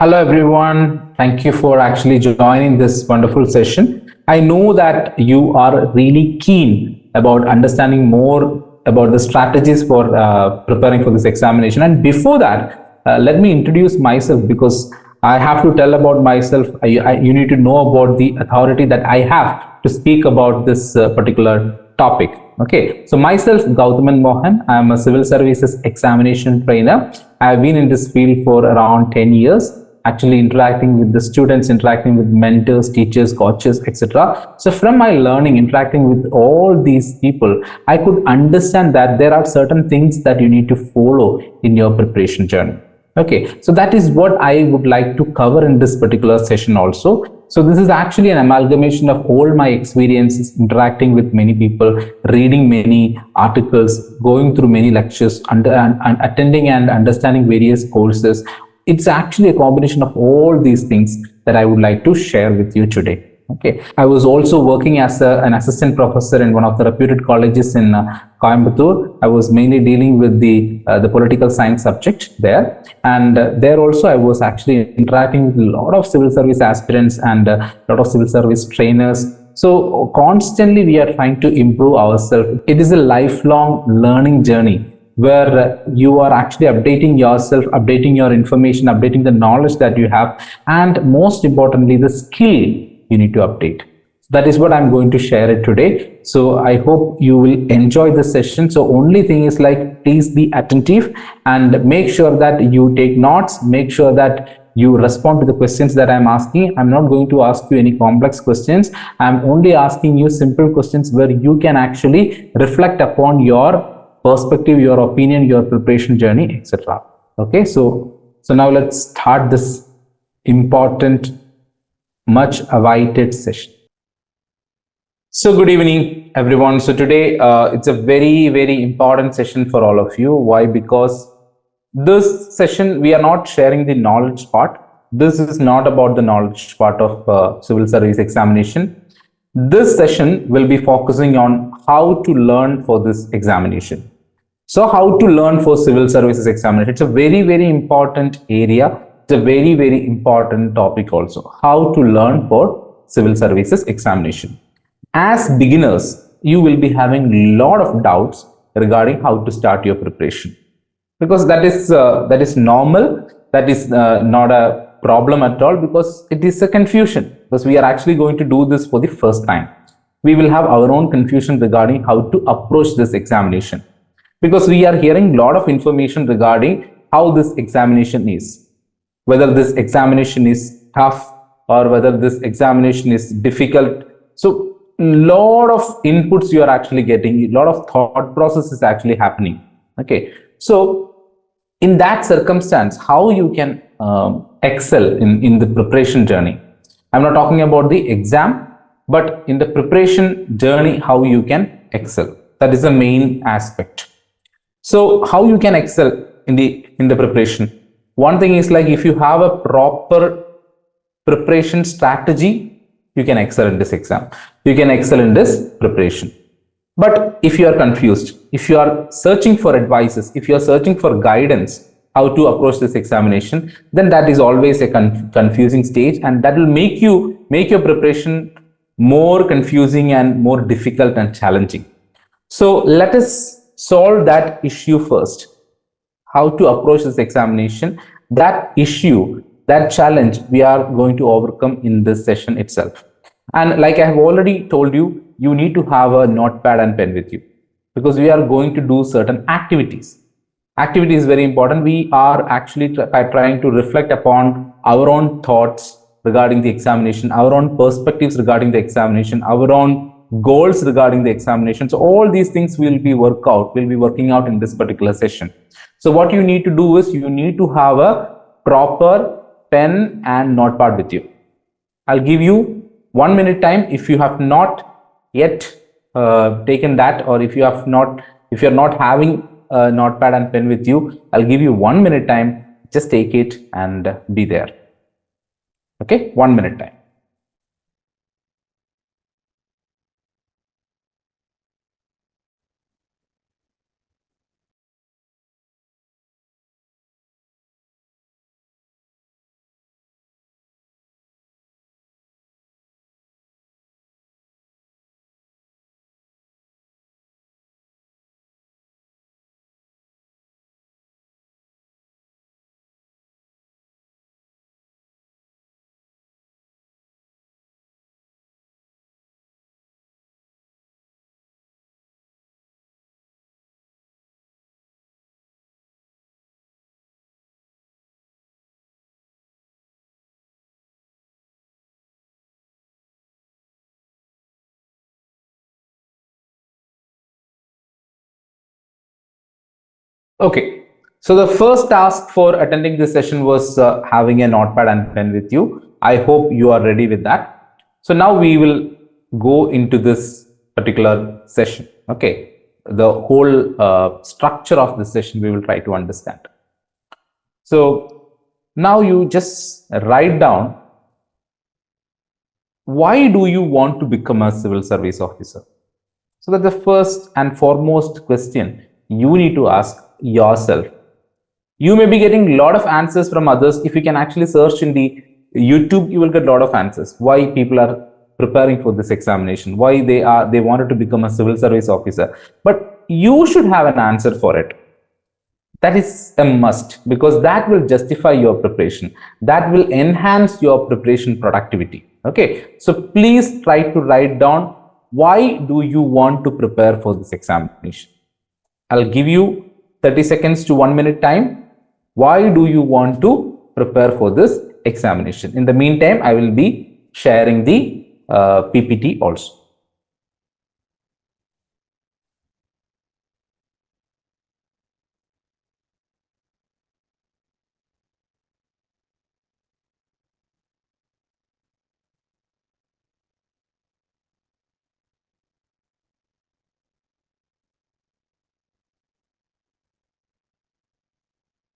Hello, everyone. Thank you for actually joining this wonderful session. I know that you are really keen about understanding more about the strategies for preparing for this examination. And before that, let me introduce myself because I have to tell about myself. You need to know about the authority that I have to speak about this particular topic. Okay, so myself, Gautaman Mohan, I am a civil services examination trainer. I have been in this field for around 10 years, actually interacting with the students, interacting with mentors, teachers, coaches, etc. So from my learning, interacting with all these people, I could understand that there are certain things that you need to follow in your preparation journey. Okay, so that is what I would like to cover in this particular session also. So this is actually an amalgamation of all my experiences interacting with many people, reading many articles, going through many lectures, and attending and understanding various courses. It's actually a combination of all these things that I would like to share with you today. Okay, I was also working as an assistant professor in one of the reputed colleges in Coimbatore. I was mainly dealing with the political science subject there, and there also I was actually interacting with a lot of civil service aspirants and a lot of civil service trainers. So constantly we are trying to improve ourselves. It is a lifelong learning journey where you are actually updating yourself, updating your information, updating the knowledge that you have, and most importantly, the skill you need to update. That is what I'm going to share it today. So I hope you will enjoy the session. So only thing is like, please be attentive and make sure that you take notes, make sure that you respond to the questions that I'm asking. I'm not going to ask you any complex questions. I'm only asking you simple questions where you can actually reflect upon your perspective, your opinion, your preparation journey, etc. Okay, so now let's start this important, much awaited session. So good evening, everyone. So today it's a very important session for all of you. Why? Because this session we are not sharing the knowledge part. This is not about the knowledge part of civil service examination. This session will be focusing on how to learn for this examination. So how to learn for civil services examination? It's a very important area. It's a very important topic also. How to learn for civil services examination. As beginners, you will be having a lot of doubts regarding how to start your preparation, because that is normal. That is not a problem at all, because it is a confusion, because we are actually going to do this for the first time. We will have our own confusion regarding how to approach this examination, because we are hearing a lot of information regarding how this examination is, whether this examination is tough or whether this examination is difficult. So lot of inputs you are actually getting, a lot of thought process is actually happening. Okay, so in that circumstance, how you can excel in the preparation journey. I'm not talking about the exam, but in the preparation journey, how you can excel. That is the main aspect. So how you can excel in the preparation? One thing is like, if you have a proper preparation strategy, you can excel in this exam, you can excel in this preparation. But if you are confused, if you are searching for advices, if you are searching for guidance how to approach this examination, then that is always a confusing stage, and that will make your preparation more confusing and more difficult and challenging. So let us solve that issue first. How to approach this examination, that issue, that challenge we are going to overcome in this session itself. And like I have already told you, you need to have a notepad and pen with you, because we are going to do certain activities. Activity is very important. We are actually trying to reflect upon our own thoughts regarding the examination, our own perspectives regarding the examination, our own goals regarding the examination. So all these things will be working out in this particular session. So what you need to do is, you need to have a proper pen and notepad with you. I'll give you 1 minute time. If you have not yet taken that, or if you're not having a notepad and pen with you, I'll give you 1 minute time. Just take it and be there. Okay, 1 minute time. Okay. So the first task for attending this session was having a notepad and pen with you. I hope you are ready with that. So now we will go into this particular session. Okay. The whole structure of this session we will try to understand. So now you just write down, why do you want to become a civil service officer? So that's the first and foremost question you need to ask yourself. You may be getting a lot of answers from others. If you can actually search in the YouTube, you will get a lot of answers. Why people are preparing for this examination, why they wanted to become a civil service officer. But you should have an answer for it. That is a must, because that will justify your preparation. That will enhance your preparation productivity. Okay. So please try to write down, why do you want to prepare for this examination? I'll give you 30 seconds to 1 minute time. Why do you want to prepare for this examination? In the meantime, I will be sharing the PPT also.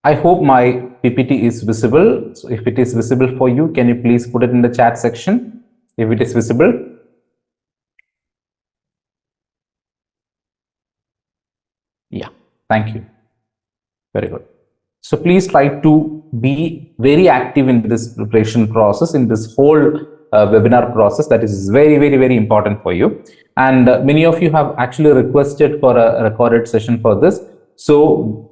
I hope my PPT is visible. So if it is visible for you, can you please put it in the chat section if it is visible? Yeah, thank you. Very good. So please try to be very active in this preparation process, in this whole webinar process. That is very, very, very important for you. And many of you have actually requested for a recorded session for this. So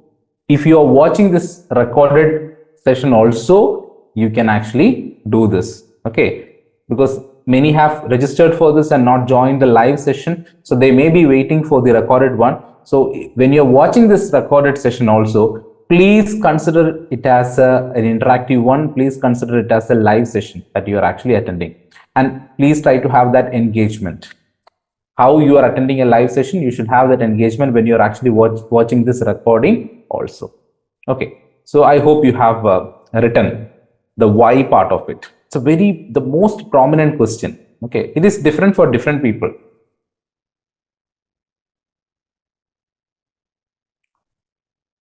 if you are watching this recorded session also, you can actually do this. Okay, because many have registered for this and not joined the live session, so they may be waiting for the recorded one. So when you're watching this recorded session also, please consider it as an interactive one. Please consider it as a live session that you are actually attending, and please try to have that engagement. How you are attending a live session, you should have that engagement when you're actually watching this recording also. Okay, so I hope you have written the why part of it. It's the most prominent question. Okay, it is different for different people.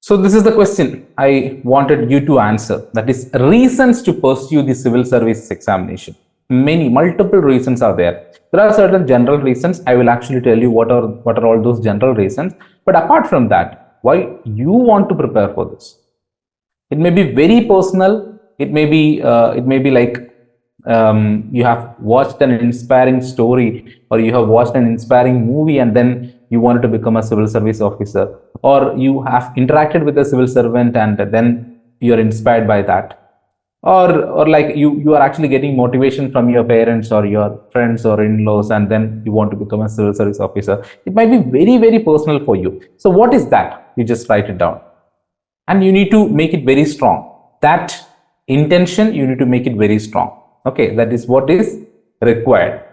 So this is the question I wanted you to answer. That is, reasons to pursue the civil service examination. Multiple reasons are there. There are certain general reasons. I will actually tell you what are all those general reasons. But apart from that, why you want to prepare for this? It may be very personal. It may be like you have watched an inspiring story, or you have watched an inspiring movie, and then you wanted to become a civil service officer, or you have interacted with a civil servant and then you're inspired by that, or like you are actually getting motivation from your parents or your friends or in-laws, and then you want to become a civil service officer. It might be very, very personal for you. So what is that? You just write it down, and you need to make it very strong. That intention, you need to make it very strong. Okay, that is what is required.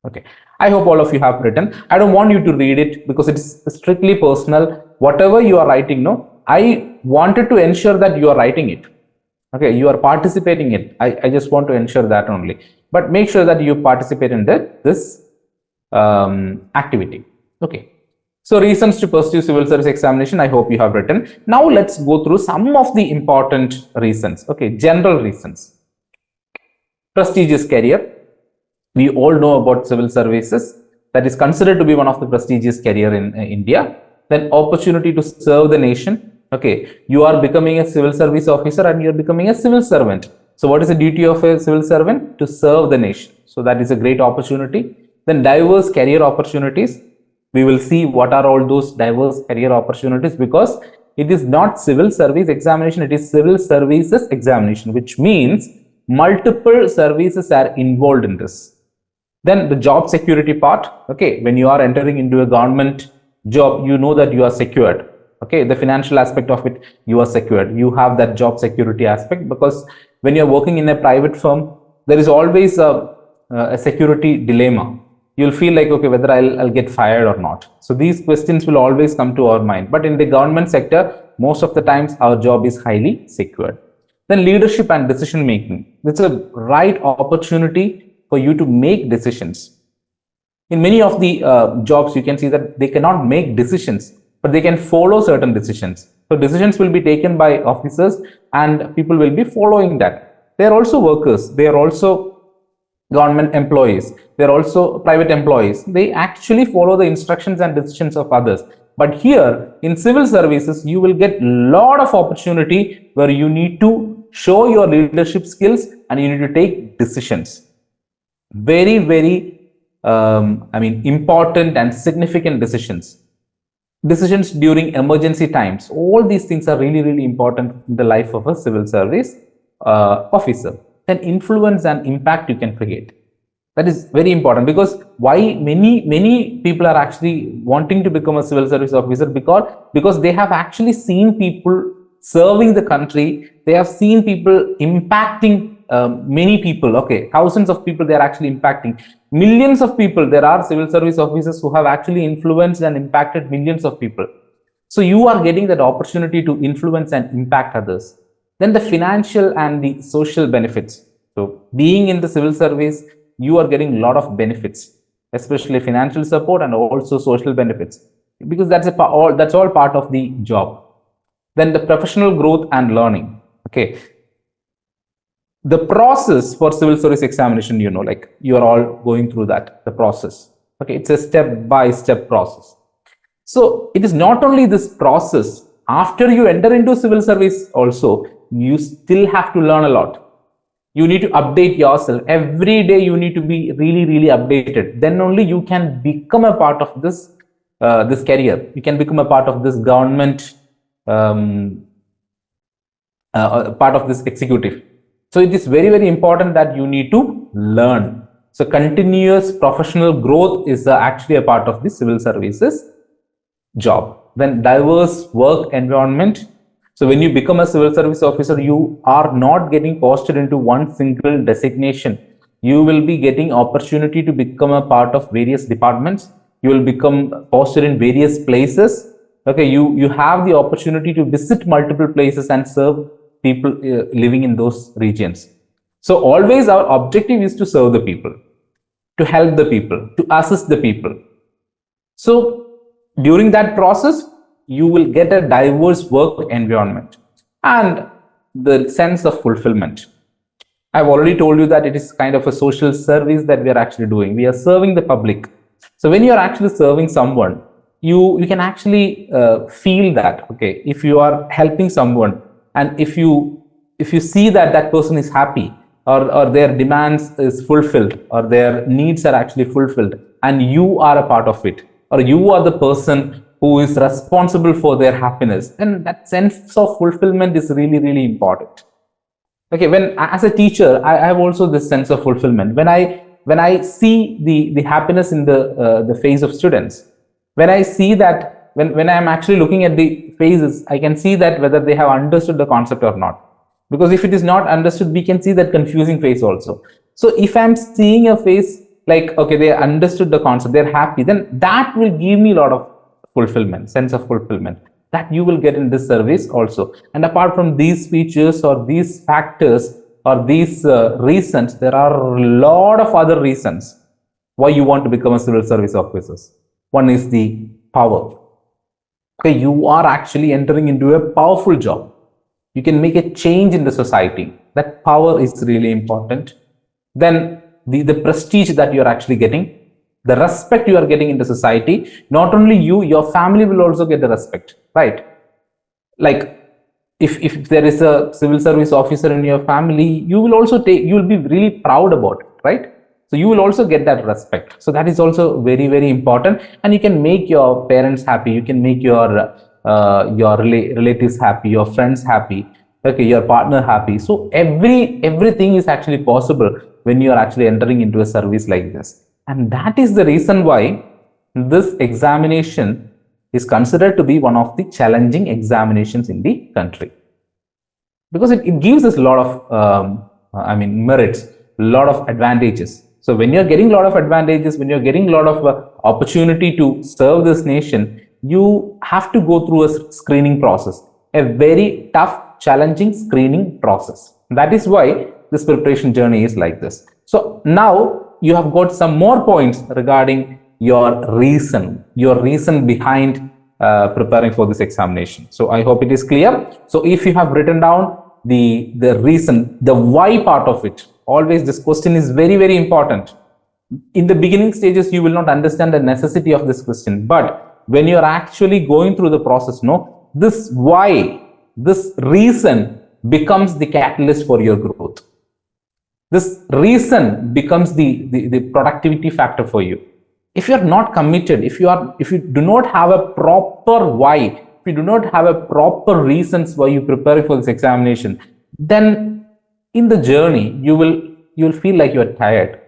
Okay, I hope all of you have written. I don't want you to read it because it's strictly personal. Whatever you are writing, no, I wanted to ensure that you are writing it. Okay, you are participating in it. I just want to ensure that only. But make sure that you participate in this activity. Okay. So reasons to pursue civil service examination, I hope you have written. Now let's go through some of the important reasons. Okay, general reasons. Prestigious career. We all know about civil services. That is considered to be one of the prestigious career in India. Then opportunity to serve the nation. Okay, you are becoming a civil service officer and you're becoming a civil servant. So what is the duty of a civil servant? To serve the nation. So that is a great opportunity. Then diverse career opportunities. We will see what are all those diverse career opportunities, because it is not civil service examination, it is civil services examination, which means multiple services are involved in this. Then the job security part. Okay, when you are entering into a government job, you know that you are secured. Okay, the financial aspect of it, you are secured. You have that job security aspect, because when you're working in a private firm, there is always a security dilemma. you'll feel like, okay, whether I'll get fired or not. So these questions will always come to our mind. But in the government sector, most of the times our job is highly secured. Then leadership and decision making. It's a right opportunity for you to make decisions. In many of the jobs, you can see that they cannot make decisions, but they can follow certain decisions. So decisions will be taken by officers and people will be following that. They are also workers. They are also government employees. They are also private employees. They actually follow the instructions and decisions of others. But here in civil services, you will get a lot of opportunity where you need to show your leadership skills and you need to take decisions. Very, very important and significant decisions. Decisions during emergency times. All these things are really, really important in the life of a civil service officer. Then influence and impact you can create. That is very important, because why many people are actually wanting to become a civil service officer, because they have actually seen people serving the country. They have seen people impacting many people. Okay, thousands of people they are actually impacting. Millions of people. There are civil service officers who have actually influenced and impacted millions of people. So you are getting that opportunity to influence and impact others. Then the financial and the social benefits. So being in the civil service, you are getting a lot of benefits, especially financial support and also social benefits, because that's all part of the job. Then the professional growth and learning. Okay, the process for civil service examination, like you are all going through that, the process. Okay, it's a step-by-step process. So it is not only this process. After you enter into civil service also, you still have to learn a lot. You need to update yourself every day. You need to be really, really updated. Then only you can become a part of this this career. You can become a part of this government, part of this executive. So it is very, very important that you need to learn. So continuous professional growth is actually a part of the civil services job. Then diverse work environment. So when you become a civil service officer, you are not getting posted into one single designation. You will be getting opportunity to become a part of various departments. You will become posted in various places. Okay, you have the opportunity to visit multiple places and serve people living in those regions. So always our objective is to serve the people, to help the people, to assist the people. So during that process, you will get a diverse work environment and the sense of fulfillment. I've already told you that it is kind of a social service that we are actually doing. We are serving the public. So when you are actually serving someone, you can actually feel that, okay, if you are helping someone and if you see that that person is happy, or their demands is fulfilled, or their needs are actually fulfilled, and you are a part of it, or you are the person who is responsible for their happiness, then that sense of fulfillment is really, really important. Okay, when as a teacher, I have also this sense of fulfillment when I see the happiness in the face of students. When I see that, when I am actually looking at the faces, I can see that whether they have understood the concept or not. Because if it is not understood, we can see that confusing face also. So if I'm seeing a face like, okay, they understood the concept, they're happy, then that will give me a lot of fulfillment, sense of fulfillment that you will get in this service also. And apart from these features or these factors or these reasons, there are a lot of other reasons why you want to become a civil service officer. One is the power. Okay, you are actually entering into a powerful job. You can make a change in the society. That power is really important. Then the prestige that you are actually getting, the respect you are getting in the society. Not only you, your family will also get the respect, right? Like if there is a civil service officer in your family, you will be really proud about it, right? So you will also get that respect. So that is also very, very important. And you can make your parents happy. You can make your relatives happy, your friends happy, okay, your partner happy. So everything is actually possible when you are actually entering into a service like this. And that is the reason why this examination is considered to be one of the challenging examinations in the country, because it gives us a lot of merits, a lot of advantages. So when you're getting a lot of advantages, when you're getting a lot of opportunity to serve this nation, you have to go through a screening process, a very tough, challenging screening process. That is why this preparation journey is like this. So now you have got some more points regarding your reason behind preparing for this examination. So I hope it is clear. So if you have written down the reason, the why part of it, always this question is very, very important. In the beginning stages, you will not understand the necessity of this question, but when you are actually going through the process, no, this why, this reason becomes the catalyst for your growth. This reason becomes the productivity factor for you. If you are not committed, if you do not have a proper why, if you do not have a proper reasons why you prepare for this examination, then in the journey you will feel like you are tired.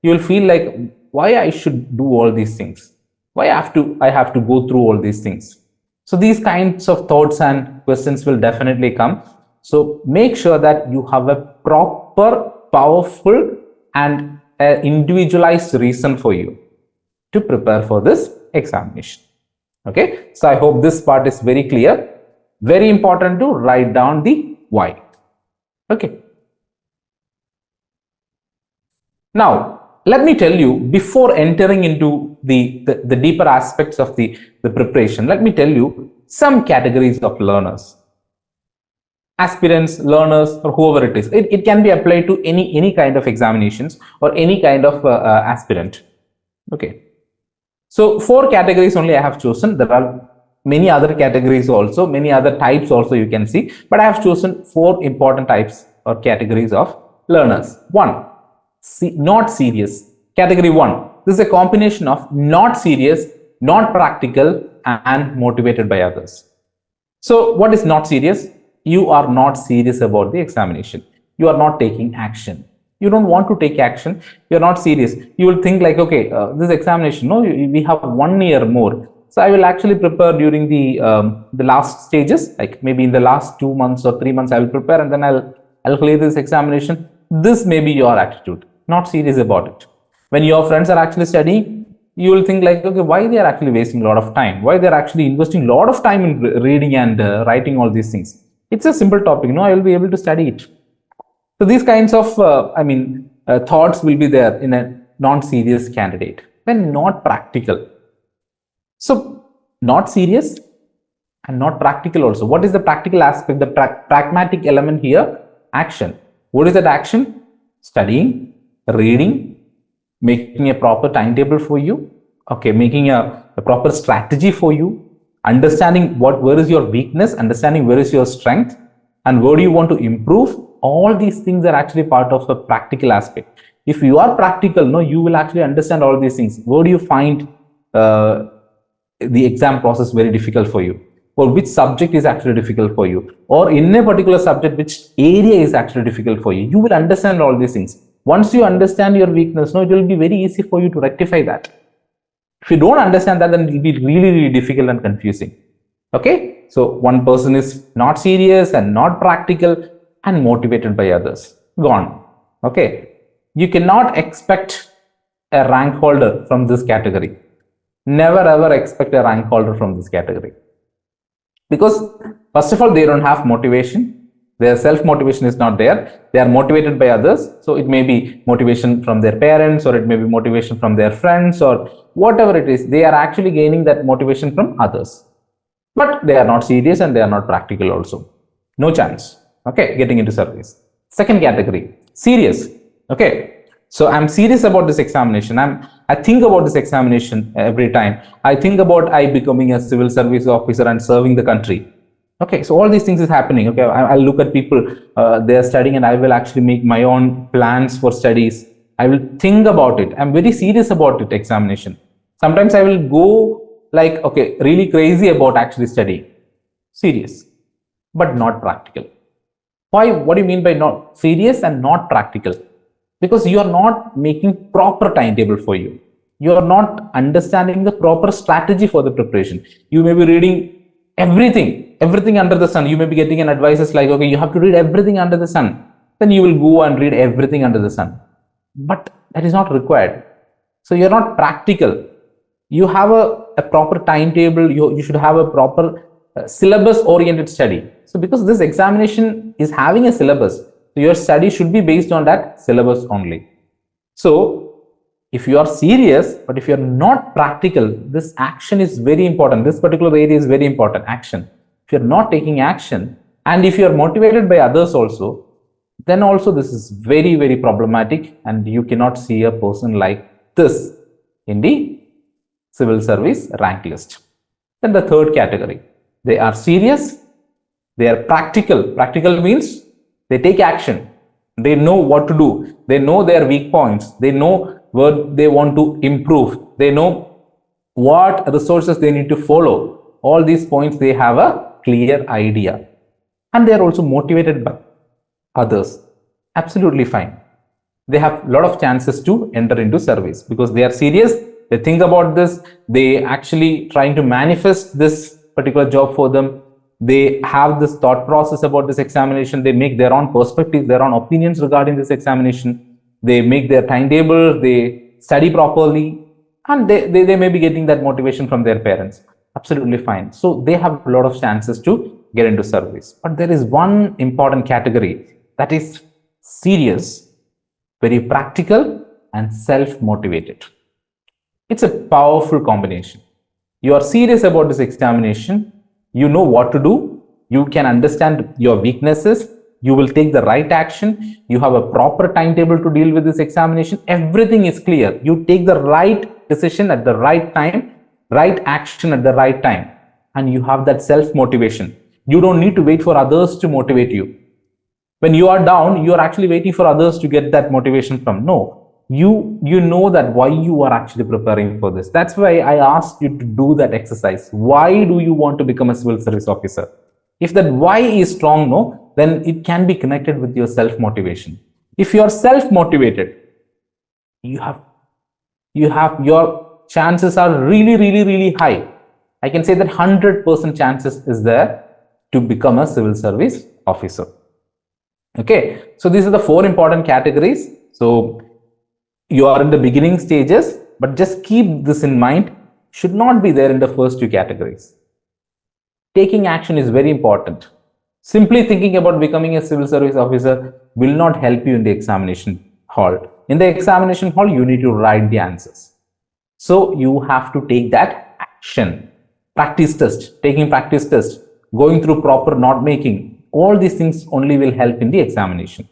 You will feel like, why I should do all these things? Why I have to go through all these things? So these kinds of thoughts and questions will definitely come. So make sure that you have a proper, powerful and individualized reason for you to prepare for this examination. Okay, so I hope this part is very clear. Very important to write down the why. Okay. Now, let me tell you, before entering into the deeper aspects of the preparation, let me tell you some categories of learners. Aspirants, learners, or whoever it is. It can be applied to any kind of examinations or any kind of aspirant. Okay. So 4 categories only I have chosen. There are many other categories also, many other types also you can see, but I have chosen 4 important types or categories of learners. 1, not serious. Category 1. This is a combination of not serious, not practical, and motivated by others. So what is not serious? You are not serious about the examination. You are not taking action. You don't want to take action. You're not serious. You will think like, okay, this examination, no, we have 1 year more. So I will actually prepare during the last stages, like maybe in the last 2 months or 3 months, I will prepare and then I'll clear this examination. This may be your attitude. Not serious about it. When your friends are actually studying, you will think like, okay, why they are actually wasting a lot of time? Why they're actually investing a lot of time in reading and writing all these things? It's a simple topic, I will be able to study it. So these kinds of, thoughts will be there in a non-serious candidate, when not practical. So not serious and not practical also. What is the practical aspect, the pragmatic element here? Action. What is that action? Studying, reading, making a proper timetable for you, okay, making a proper strategy for you, understanding where is your weakness, understanding where is your strength, and where do you want to improve. All these things are actually part of a practical aspect. If you are practical, no, you will actually understand all these things. Where do you find the exam process very difficult for you, or which subject is actually difficult for you, or in a particular subject which area is actually difficult for you? You will understand all these things. Once you understand your weakness, no, it will be very easy for you to rectify that. If you don't understand that, then it will be really, really difficult and confusing. Okay, so one person is not serious and not practical and motivated by others. Gone. Okay, you cannot expect a rank holder from this category. Never ever expect a rank holder from this category, because first of all, they don't have motivation. Their self-motivation is not there. They are motivated by others. So it may be motivation from their parents, or it may be motivation from their friends, or whatever it is. They are actually gaining that motivation from others. But they are not serious and they are not practical also. No chance. Okay, getting into service. Second category, serious. Okay, so I'm serious about this examination. I think about this examination every time. I think about becoming a civil service officer and serving the country. Okay, so all these things is happening. Okay, I'll look at people, they are studying, and I will actually make my own plans for studies. I will think about it. I'm very serious about it, examination. Sometimes I will go like, okay, really crazy about actually studying. Serious, but not practical. Why? What do you mean by not serious and not practical? Because you are not making proper timetable for you. You are not understanding the proper strategy for the preparation. You may be reading everything under the sun. You may be getting an advice like, okay, you have to read everything under the sun. Then you will go and read everything under the sun. but that is not required. So you're not practical. You have a proper timetable. You should have a proper syllabus oriented study. So because this examination is having a syllabus, so your study should be based on that syllabus only. So if you are serious, but if you are not practical, this action is very important. This particular area is very important, action. If you're not taking action, and if you're motivated by others also, then also this is very, very problematic, and you cannot see a person like this in the civil service rank list. Then the third category, they are serious, they are practical. Practical means they take action. They know what to do. They know their weak points. They know where they want to improve. They know what resources they need to follow. All these points, they have a clear idea. And they are also motivated by others. Absolutely fine. They have a lot of chances to enter into service because they are serious. They think about this. They actually trying to manifest this particular job for them. They have this thought process about this examination. They make their own perspectives, their own opinions regarding this examination. They make their timetable, they study properly, and they may be getting that motivation from their parents. Absolutely fine. So they have a lot of chances to get into service. But there is one important category that is serious, very practical, and self-motivated. It's a powerful combination. You are serious about this examination. You know what to do. You can understand your weaknesses. You will take the right action. You have a proper timetable to deal with this examination. Everything is clear. You take the right decision at the right time, right action at the right time. And you have that self-motivation. You don't need to wait for others to motivate you. When you are down, you are actually waiting for others to get that motivation from. No, you know that why you are actually preparing for this. That's why I asked you to do that exercise. Why do you want to become a civil service officer? If that why is strong, no, then it can be connected with your self-motivation. If you are self-motivated, you have your chances are really high. I can say that 100% chances is there to become a civil service officer. Okay, so these are the 4 important categories. So you are in the beginning stages, but just keep this in mind, should not be there in the first 2 categories. Taking action is very important. Simply thinking about becoming a civil service officer will not help you in the examination hall. In the examination hall, you need to write the answers. So you have to take that action. Practice test, taking practice test, going through proper note making, all these things only will help in the examination.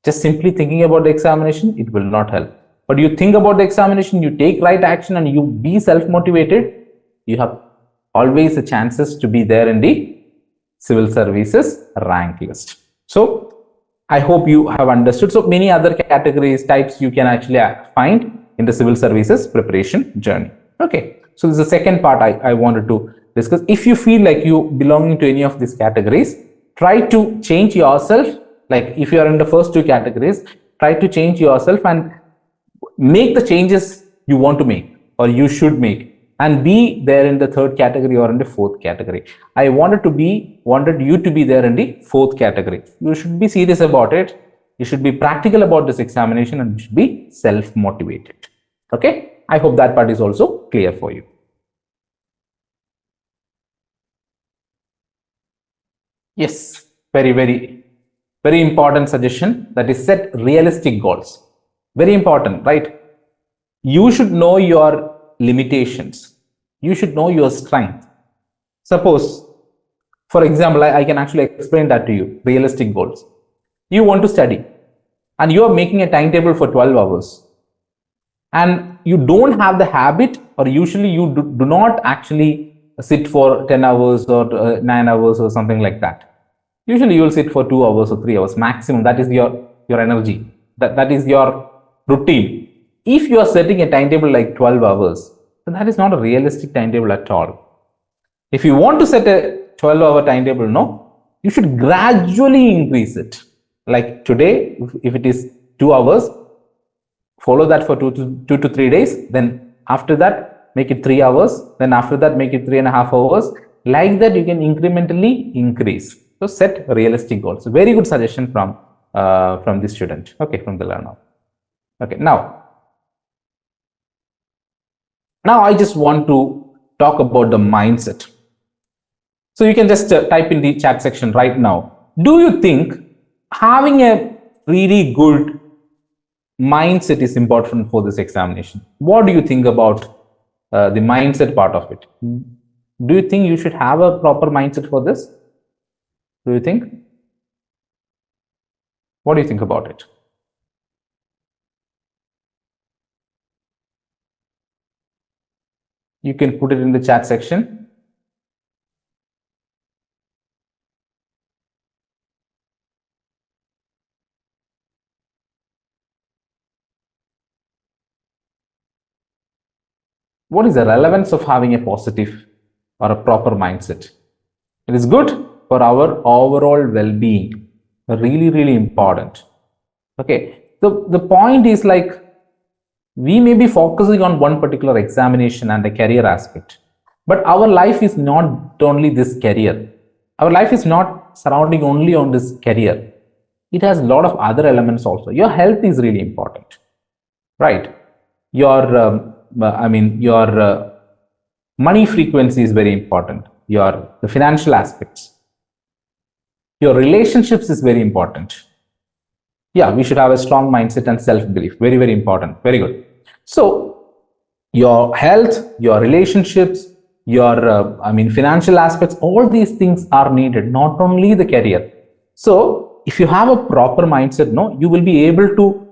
Just simply thinking about the examination, it will not help. But you think about the examination, you take right action, and you be self-motivated, you have always the chances to be there in the civil services rank list. So I hope you have understood. So many other categories, types you can actually find in the civil services preparation journey. Okay, so this is the second part I wanted to discuss. If you feel like you belonging to any of these categories, try to change yourself. Like if you are in the first 2 categories, try to change yourself and make the changes you want to make or you should make, and be there in the 3rd category or in the 4th category. I wanted you to be there in the 4th category. You should be serious about it. You should be practical about this examination, and you should be self-motivated. Okay, I hope that part is also clear for you. Yes, very important suggestion, that is set realistic goals. Very important, right? You should know your limitations. You should know your strength. Suppose, for example, I can actually explain that to you. Realistic goals. You want to study and you are making a timetable for 12 hours, and you don't have the habit, or usually you do not actually sit for 10 hours or 9 hours or something like that. Usually you will sit for 2 hours or 3 hours maximum. That is your energy. That is your routine. If you are setting a timetable like 12 hours, then that is not a realistic timetable at all. If you want to set a 12-hour timetable, no, you should gradually increase it. Like today, if it is 2 hours, follow that for 2 to 3 days. Then after that, make it 3 hours. Then after that, make it 3.5 hours. Like that, you can incrementally increase. So set realistic goals. Very good suggestion from the student. Okay, from the learner. Okay, now I just want to talk about the mindset. So you can just type in the chat section right now. Do you think having a really good mindset is important for this examination? What do you think about the mindset part of it? Do you think you should have a proper mindset for this? Do you think? What do you think about it? You can put it in the chat section. What is the relevance of having a positive or a proper mindset? It is good for our overall well-being. Really, really important. Okay. The point is like we may be focusing on one particular examination and a career aspect, but our life is not only this career. Our life is not surrounding only on this career. It has a lot of other elements also. Your health is really important, right? Your money frequency is very important. The financial aspects, your relationships is very important. Yeah, we should have a strong mindset and self-belief. Very, very important. Very good. So your health, your relationships, financial aspects, all these things are needed, not only the career. So if you have a proper mindset, no, you will be able to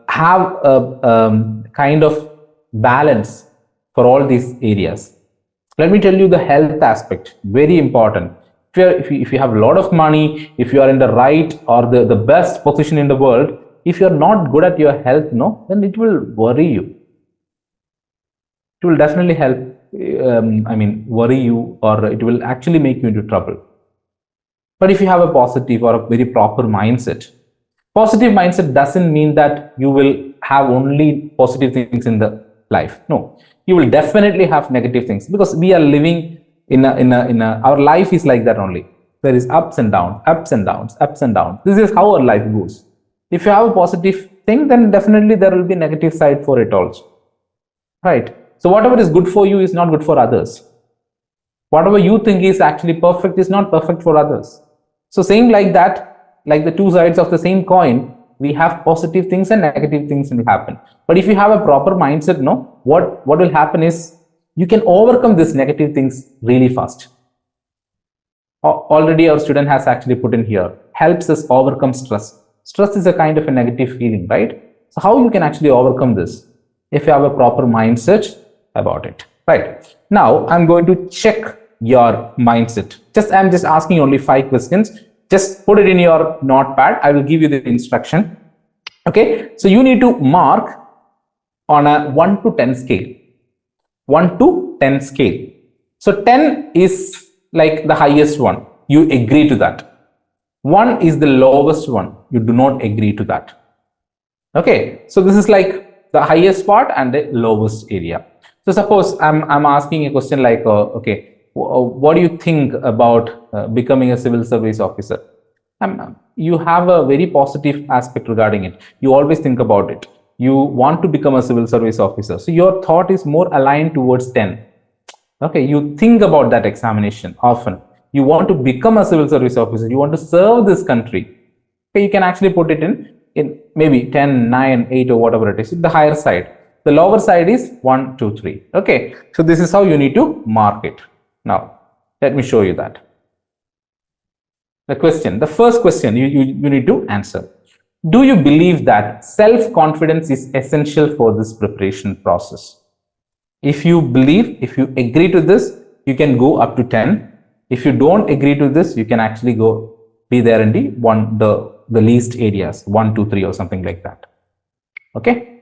have a kind of balance for all these areas. Let me tell you the health aspect, very important. If you have a lot of money, if you are in the right or the best position in the world, if you are not good at your health, no, then it will worry you. It will definitely help, worry you, or it will actually make you into trouble. But if you have a positive or a very proper mindset, positive mindset doesn't mean that you will have only positive things in the life. No, you will definitely have negative things, because we are living our life is like that only. There is ups and downs, ups and downs, ups and downs. This is how our life goes. If you have a positive thing, then definitely there will be negative side for it also, right? So whatever is good for you is not good for others. Whatever you think is actually perfect is not perfect for others. So same like that, like the two sides of the same coin, we have positive things and negative things will happen. But if you have a proper mindset, no, what will happen is you can overcome these negative things really fast. Already our student has actually put in here, helps us overcome stress. Stress is a kind of a negative feeling, right? So how you can actually overcome this? If you have a proper mindset about it, right? Now I'm going to check your mindset. I'm just asking only 5 questions. Just put it in your notepad. I will give you the instruction. Okay, so you need to mark on a 1 to 10 scale. 1 to 10 scale. So 10 is like the highest one. You agree to that. 1 is the lowest one. You do not agree to that. Okay, so this is like the highest part and the lowest area. So suppose I'm asking a question like, okay, what do you think about becoming a civil service officer? You have a very positive aspect regarding it. You always think about it. You want to become a civil service officer. So your thought is more aligned towards 10. Okay, you think about that examination often. You want to become a civil service officer. You want to serve this country. Okay, you can actually put it in maybe 10, 9, 8 or whatever it is. The higher side. The lower side is 1, 2, 3. Okay, so this is how you need to mark it. Now, let me show you that. The first question you need to answer. Do you believe that self-confidence is essential for this preparation process? If you agree to this, you can go up to 10. If you don't agree to this, you can actually be there in the least areas, 1, 2, 3 or something like that. Okay.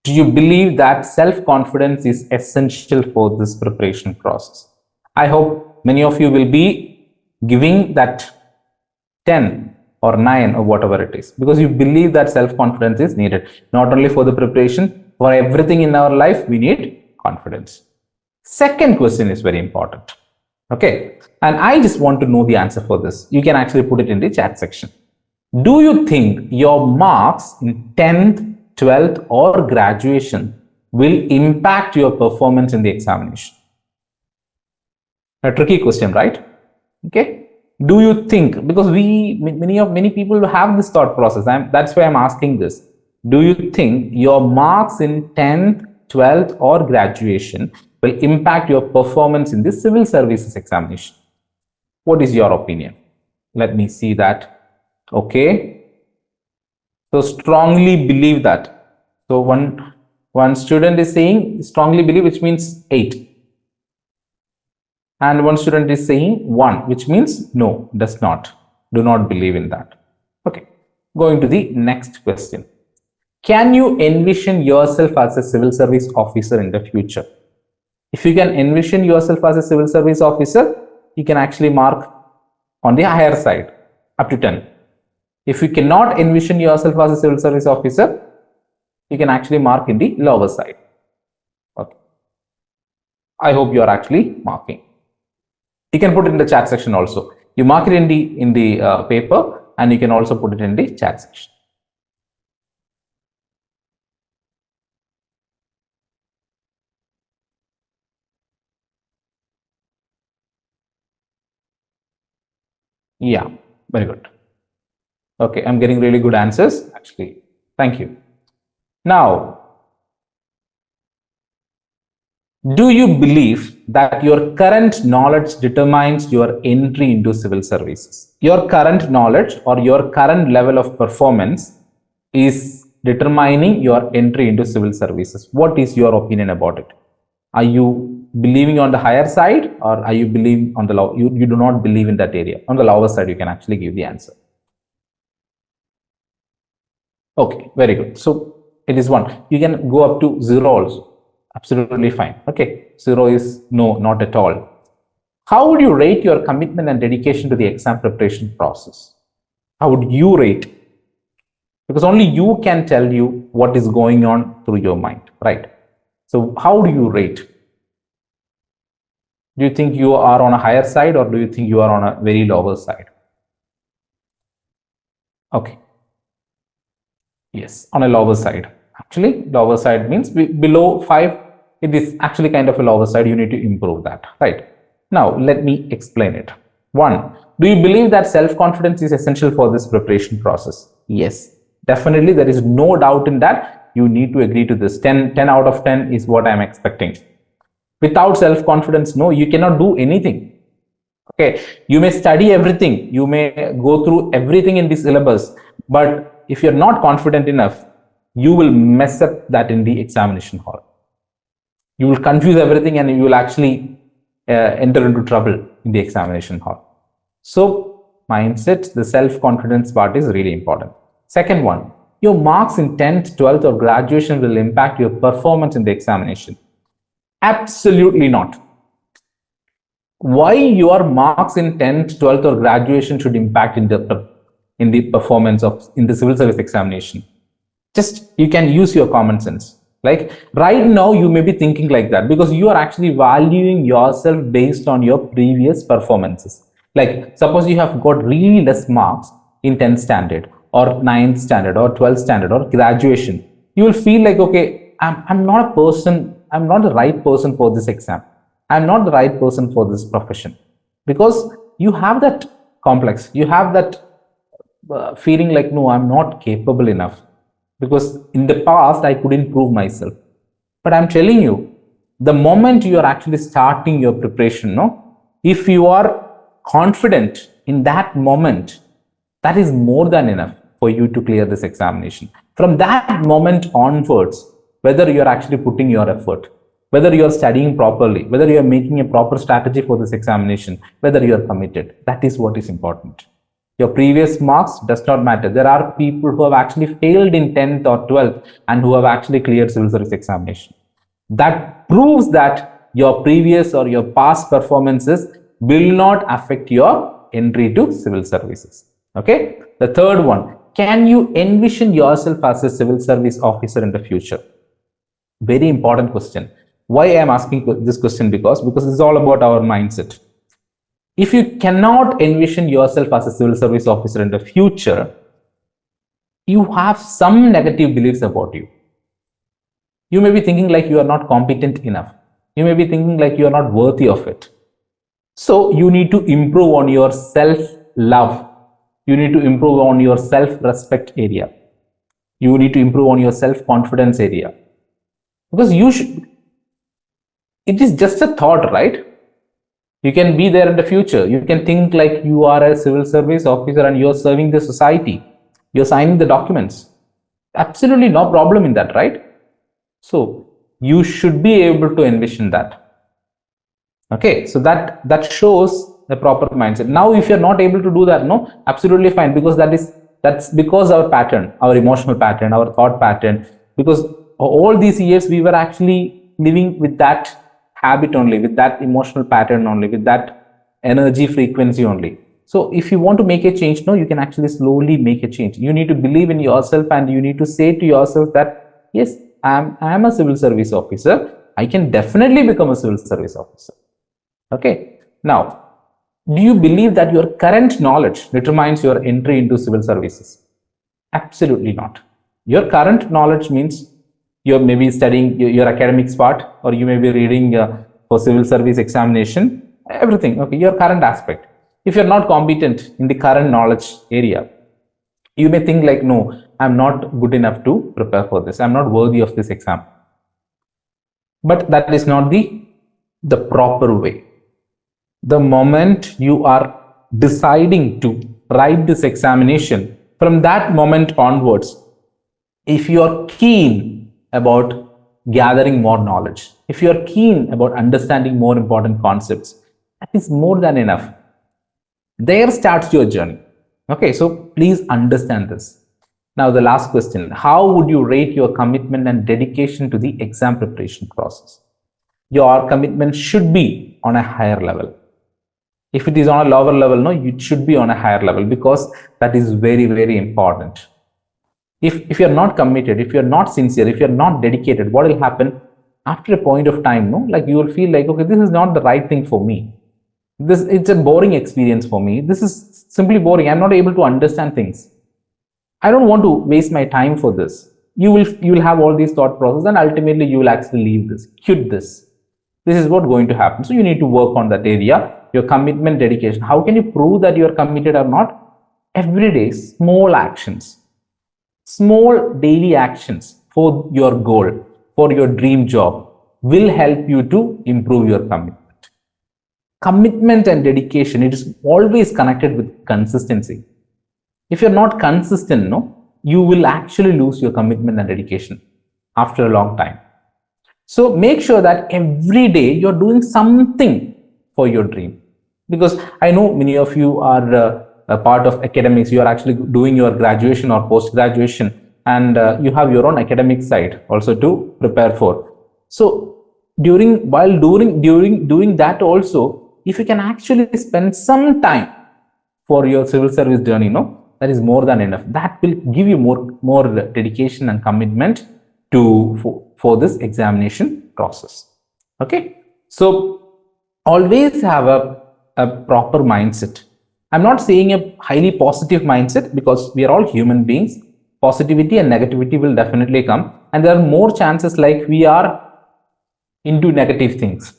Do you believe that self-confidence is essential for this preparation process? I hope many of you will be giving that 10 or 9 or whatever it is, because you believe that self-confidence is needed, not only for the preparation, for everything in our life, we need confidence. Second question is very important. Okay, and I just want to know the answer for this. You can actually put it in the chat section. Do you think your marks in 10th, 12th or graduation will impact your performance in the examination? A tricky question, right? Okay. Do you think, because many people have this thought process, that's why I'm asking this. Do you think your marks in 10th, 12th or graduation will impact your performance in the civil services examination? What is your opinion? Let me see that. Okay. So strongly believe that. So one student is saying strongly believe, which means 8. And one student is saying 1, which means no, does not. Do not believe in that. Okay. Going to the next question. Can you envision yourself as a civil service officer in the future? If you can envision yourself as a civil service officer, you can actually mark on the higher side up to 10. If you cannot envision yourself as a civil service officer, you can actually mark in the lower side. Okay. I hope you are actually marking. You can put it in the chat section also. You mark it in the paper, and you can also put it in the chat section. Yeah, very good. Okay, I'm getting really good answers actually. Thank you. Now, do you believe that your current knowledge determines your entry into civil services? Your current knowledge or your current level of performance is determining your entry into civil services. What is your opinion about it? Are you believing on the higher side, or are you believing on the low? You do not believe in that area. On the lower side, you can actually give the answer. Okay, very good. So it is 1. You can go up to 0 also. Absolutely fine. Okay, 0 is no, not at all. How would you rate your commitment and dedication to the exam preparation process? How would you rate? Because only you can tell you what is going on through your mind, right? So how do you rate? Do you think you are on a higher side, or do you think you are on a very lower side? Okay. Yes, on a lower side. Actually, lower side means below 5, it is actually kind of a lower side. You need to improve that, right? Now, let me explain it. 1, do you believe that self-confidence is essential for this preparation process? Yes, definitely. There is no doubt in that. You need to agree to this. 10 out of 10 is what I'm expecting. Without self-confidence, no, you cannot do anything. Okay, you may study everything, you may go through everything in the syllabus, but if you're not confident enough, you will mess up that in the examination hall. You will confuse everything, and you will actually enter into trouble in the examination hall. So mindset, the self-confidence part is really important. Second one, your marks in 10th, 12th or graduation will impact your performance in the examination. Absolutely not. Why your marks in 10th, 12th or graduation should impact in the performance in the civil service examination? Just you can use your common sense. Like right now you may be thinking like that because you are actually valuing yourself based on your previous performances. Like suppose you have got really less marks in 10th standard or 9th standard or 12th standard or graduation, you will feel like, okay, I'm not the right person for this exam. I'm not the right person for this profession, because you have that complex, you have that feeling like, no, I'm not capable enough because in the past I couldn't prove myself. But I'm telling you, the moment you are actually starting your preparation, no, if you are confident in that moment, that is more than enough for you to clear this examination. From that moment onwards, whether you're actually putting your effort, whether you're studying properly, whether you're making a proper strategy for this examination, whether you're committed, that is what is important. Your previous marks does not matter. There are people who have actually failed in 10th or 12th and who have actually cleared civil service examination. That proves that your previous or your past performances will not affect your entry to civil services. Okay. The third one, can you envision yourself as a civil service officer in the future? Very important question. Why I am asking this question? Because it's all about our mindset. If you cannot envision yourself as a civil service officer in the future, you have some negative beliefs about you. You may be thinking like you are not competent enough. You may be thinking like you are not worthy of it. So you need to improve on your self-love. You need to improve on your self-respect area. You need to improve on your self-confidence area. Because it is just a thought, right? You can be there in the future. You can think like you are a civil service officer and you're serving the society. You're signing the documents. Absolutely no problem in that, right? So you should be able to envision that. Okay, so that shows the proper mindset. Now, if you're not able to do that, no, absolutely fine, because that's because our pattern, our emotional pattern, our thought pattern, because all these years we were actually living with that habit only, with that emotional pattern only, with that energy frequency only. So if you want to make a change, no, you can actually slowly make a change. You need to believe in yourself and you need to say to yourself that, yes, I'm a civil service officer. I can definitely become a civil service officer. Okay. Now, do you believe that your current knowledge determines your entry into civil services? Absolutely not. Your current knowledge means you're maybe studying your academics part, or you may be reading for civil service examination, everything. Okay, your current aspect. If you're not competent in the current knowledge area, you may think like, no, I'm not good enough to prepare for this. I'm not worthy of this exam. But that is not the proper way. The moment you are deciding to write this examination, from that moment onwards, if you are keen about gathering more knowledge, if you are keen about understanding more important concepts, that is more than enough. There starts your journey. Okay, so please understand this. Now, the last question: how would you rate your commitment and dedication to the exam preparation process? Your commitment should be on a higher level. If it is on a lower level, no, it should be on a higher level, because that is very, very important. If you're not committed, if you're not sincere, if you're not dedicated, what will happen after a point of time? No, like you will feel like, okay, this is not the right thing for me. It's a boring experience for me. This is simply boring. I'm not able to understand things. I don't want to waste my time for this. You will have all these thought processes, and ultimately you will actually leave this, quit this. This is what's going to happen. So you need to work on that area, your commitment, dedication. How can you prove that you are committed or not? Every day, small actions, small daily actions for your goal, for your dream job, will help you to improve your commitment. Commitment and dedication, it is always connected with consistency. If you're not consistent, no, you will actually lose your commitment and dedication after a long time. So make sure that every day you're doing something for your dream. Because I know many of you are a part of academics. You are actually doing your graduation or post-graduation, and you have your own academic side also to prepare for. So doing that also, if you can actually spend some time for your civil service journey, no, that is more than enough. That will give you more dedication and commitment for this examination process. Okay, so always have a proper mindset. I'm not saying a highly positive mindset, because we are all human beings. Positivity and negativity will definitely come, and there are more chances like we are into negative things.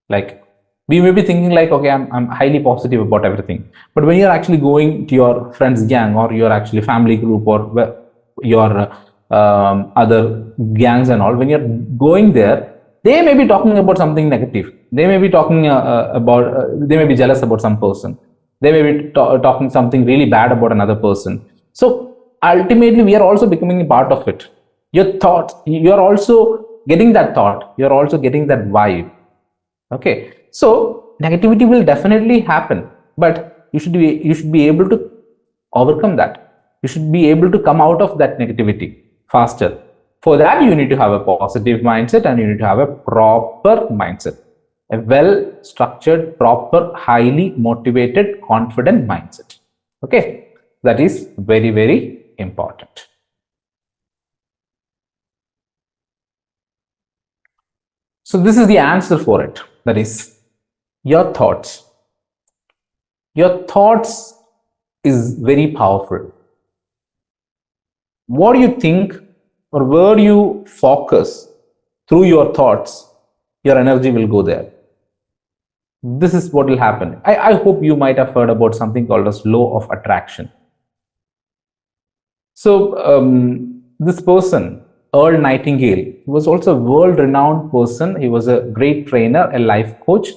Like we may be thinking like, okay, I'm highly positive about everything, but when you're actually going to your friend's gang, or your actually family group, or your other gangs and all, when you're going there, they may be talking about something negative. They may be talking they may be jealous about some person. They may be talking something really bad about another person. So ultimately, we are also becoming a part of it. Your thoughts, you're also getting that thought. You're also getting that vibe. Okay, so negativity will definitely happen, but you should be able to overcome that. You should be able to come out of that negativity faster. For that, you need to have a positive mindset, and you need to have a proper mindset, a well structured, proper, highly motivated, confident mindset. Okay, that is very, very important. So this is the answer for it. That is your thoughts. Your thoughts is very powerful. what you think or where you focus through your thoughts, your energy will go there. This is what will happen. I hope you might have heard about something called as law of attraction. So this person, Earl Nightingale, was also a world-renowned person. He was a great trainer, a life coach,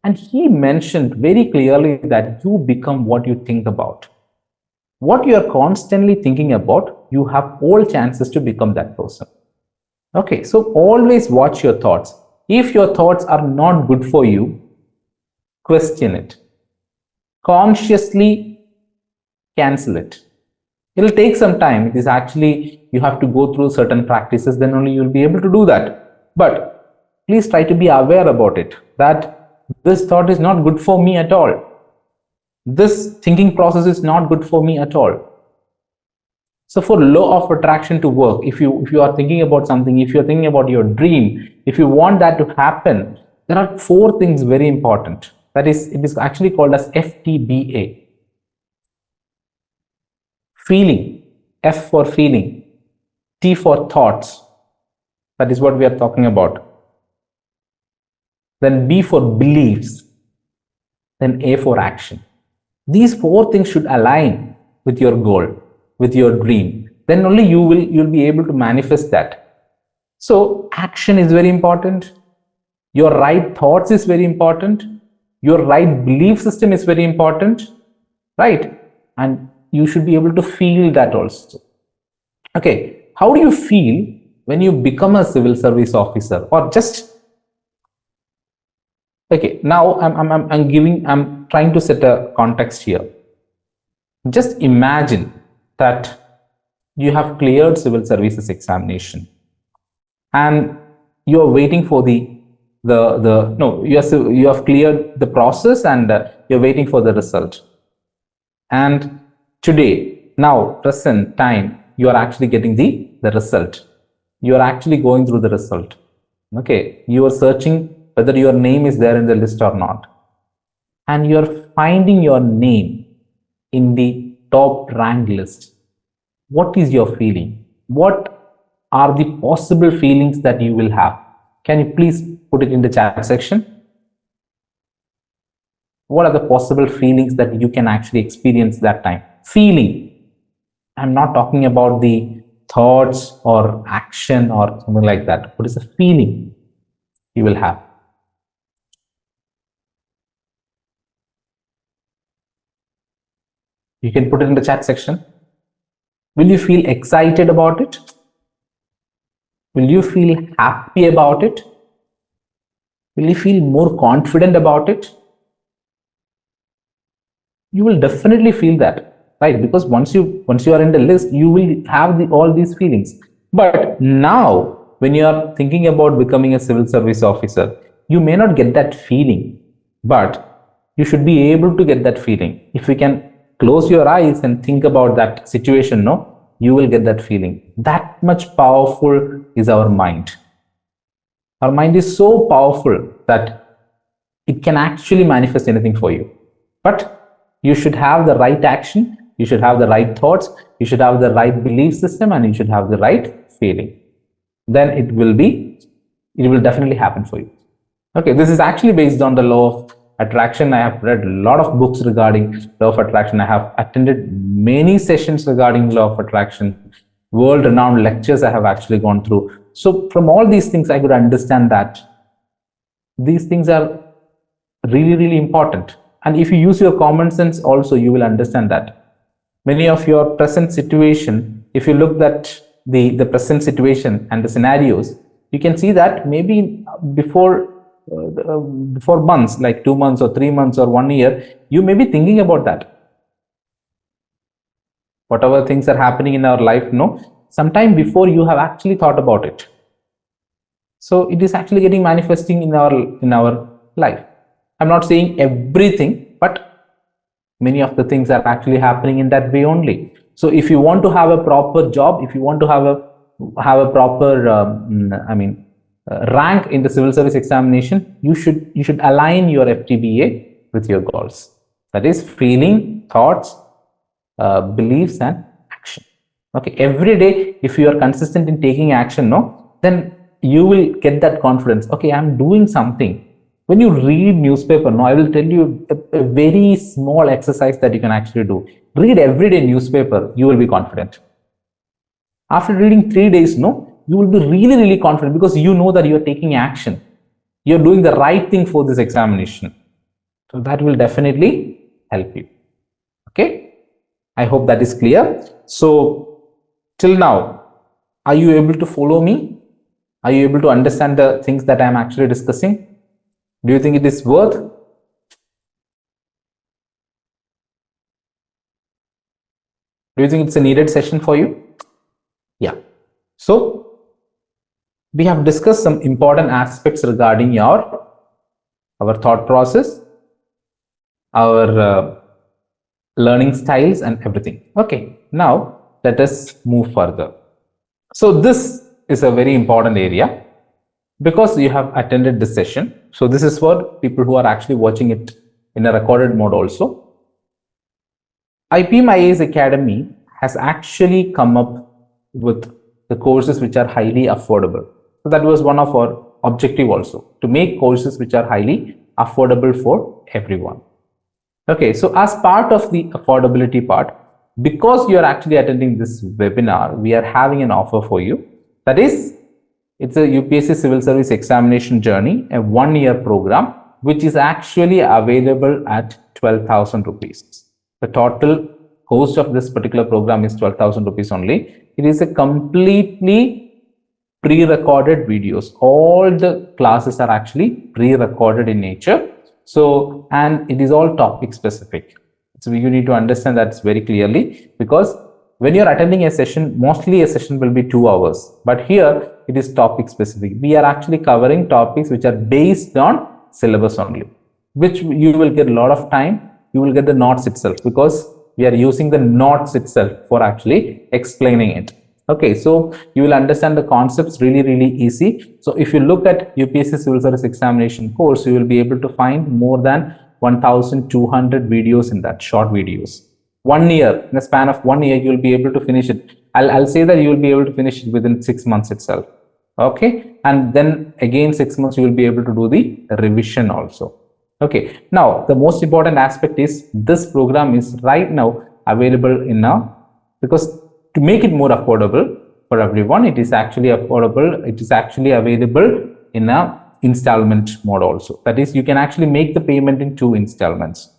and he mentioned very clearly that you become what you think about. What you are constantly thinking about, you have all chances to become that person. Okay, so always watch your thoughts. If your thoughts are not good for you, question it. Consciously cancel it. It'll take some time. It is actually, you have to go through certain practices, then only you'll be able to do that. But please try to be aware about it, that this thought is not good for me at all. This thinking process is not good for me at all. So for law of attraction to work, if you are thinking about something, if you're thinking about your dream, if you want that to happen, there are 4 things very important. That is, it is actually called as FTBA. Feeling, F for feeling, T for thoughts. That is what we are talking about. Then B for beliefs. Then A for action. These 4 things should align with your goal, with your dream. Then only you'll be able to manifest that. So action is very important. Your right thoughts is very important. Your right belief system is very important, right? And you should be able to feel that also. Okay, how do you feel when you become a civil service officer, or just, okay, now I'm trying to set a context here. Just imagine that you have cleared civil services examination and you are waiting for you have cleared the process and you're waiting for the result. And today, now, present time, you are actually getting the result. You are actually going through the result. Okay, you are searching whether your name is there in the list or not. And you are finding your name in the top rank list. What is your feeling? What are the possible feelings that you will have? Can you please put it in the chat section? What are the possible feelings that you can actually experience that time? Feeling. I'm not talking about the thoughts or action or something like that. What is the feeling you will have? You can put it in the chat section. Will you feel excited about it? Will you feel happy about it? Will you feel more confident about it? You will definitely feel that, right? Because once you are in the list, you will have all these feelings. But now, when you are thinking about becoming a civil service officer, you may not get that feeling, but you should be able to get that feeling. If you can close your eyes and think about that situation, no, you will get that feeling. That much powerful is our mind. Our mind is so powerful that it can actually manifest anything for you. But you should have the right action, you should have the right thoughts, you should have the right belief system, and you should have the right feeling. Then it will definitely happen for you. Okay, this is actually based on the law of attraction. I have read a lot of books regarding law of attraction. I have attended many sessions regarding law of attraction, world-renowned lectures I have actually gone through. So from all these things, I could understand that these things are really, really important. And if you use your common sense also, you will understand that many of your present situation, if you look at the present situation and the scenarios, you can see that maybe before months, like 2 months or 3 months or 1 year, you may be thinking about that. Whatever things are happening in our life, no, sometime before you have actually thought about it. So it is actually getting manifesting in our life. I'm not saying everything, but many of the things are actually happening in that way only. So if you want to have a proper job, if you want to have a proper rank in the civil service examination, you should align your FTBA with your goals. That is feeling, thoughts, beliefs, and action. Okay, every day if you are consistent in taking action, no, then you will get that confidence. Okay, I'm doing something. When you read newspaper, no, I will tell you a very small exercise that you can actually do. Read everyday newspaper, you will be confident. After reading 3 days, no, you will be really confident, because you know that you are taking action, you're doing the right thing for this examination. So that will definitely help you. Okay, I hope that is clear. So till now, are you able to follow me? Are you able to understand the things that I am actually discussing? Do you think it is worth? Do you think it's a needed session for you? Yeah. So we have discussed some important aspects regarding our thought process, our learning styles and everything. Okay, now let us move further. So this is a very important area, because you have attended this session. So this is for people who are actually watching it in a recorded mode also. IPM IAS Academy has actually come up with the courses which are highly affordable. So that was one of our objective also, to make courses which are highly affordable for everyone. Okay, so as part of the affordability part, because you are actually attending this webinar, we are having an offer for you. That is, it's a UPSC Civil Service Examination Journey, a 1-year program, which is actually available at 12,000 rupees. The total cost of this particular program is 12,000 rupees only. It is a completely pre-recorded videos. All the classes are actually pre-recorded in nature. So, and it is all topic specific. So you need to understand that very clearly, because when you're attending a session, mostly a session will be 2 hours, but here it is topic specific. We are actually covering topics which are based on syllabus only, which you will get a lot of time. You will get the notes itself, because we are using the notes itself for actually explaining it. Okay, so you will understand the concepts really easy. So if you look at UPSC Civil Service Examination course, you will be able to find more than 1,200 videos in that, short videos. 1 year, in a span of 1 year, you will be able to finish it. I'll say that you will be able to finish it within 6 months itself. Okay, and then again 6 months you will be able to do the revision also. Okay, now the most important aspect is this program is right now available in a, because to make it more affordable for everyone, it is actually affordable. It is actually available in a installment mode also. That is, you can actually make the payment in 2 installments.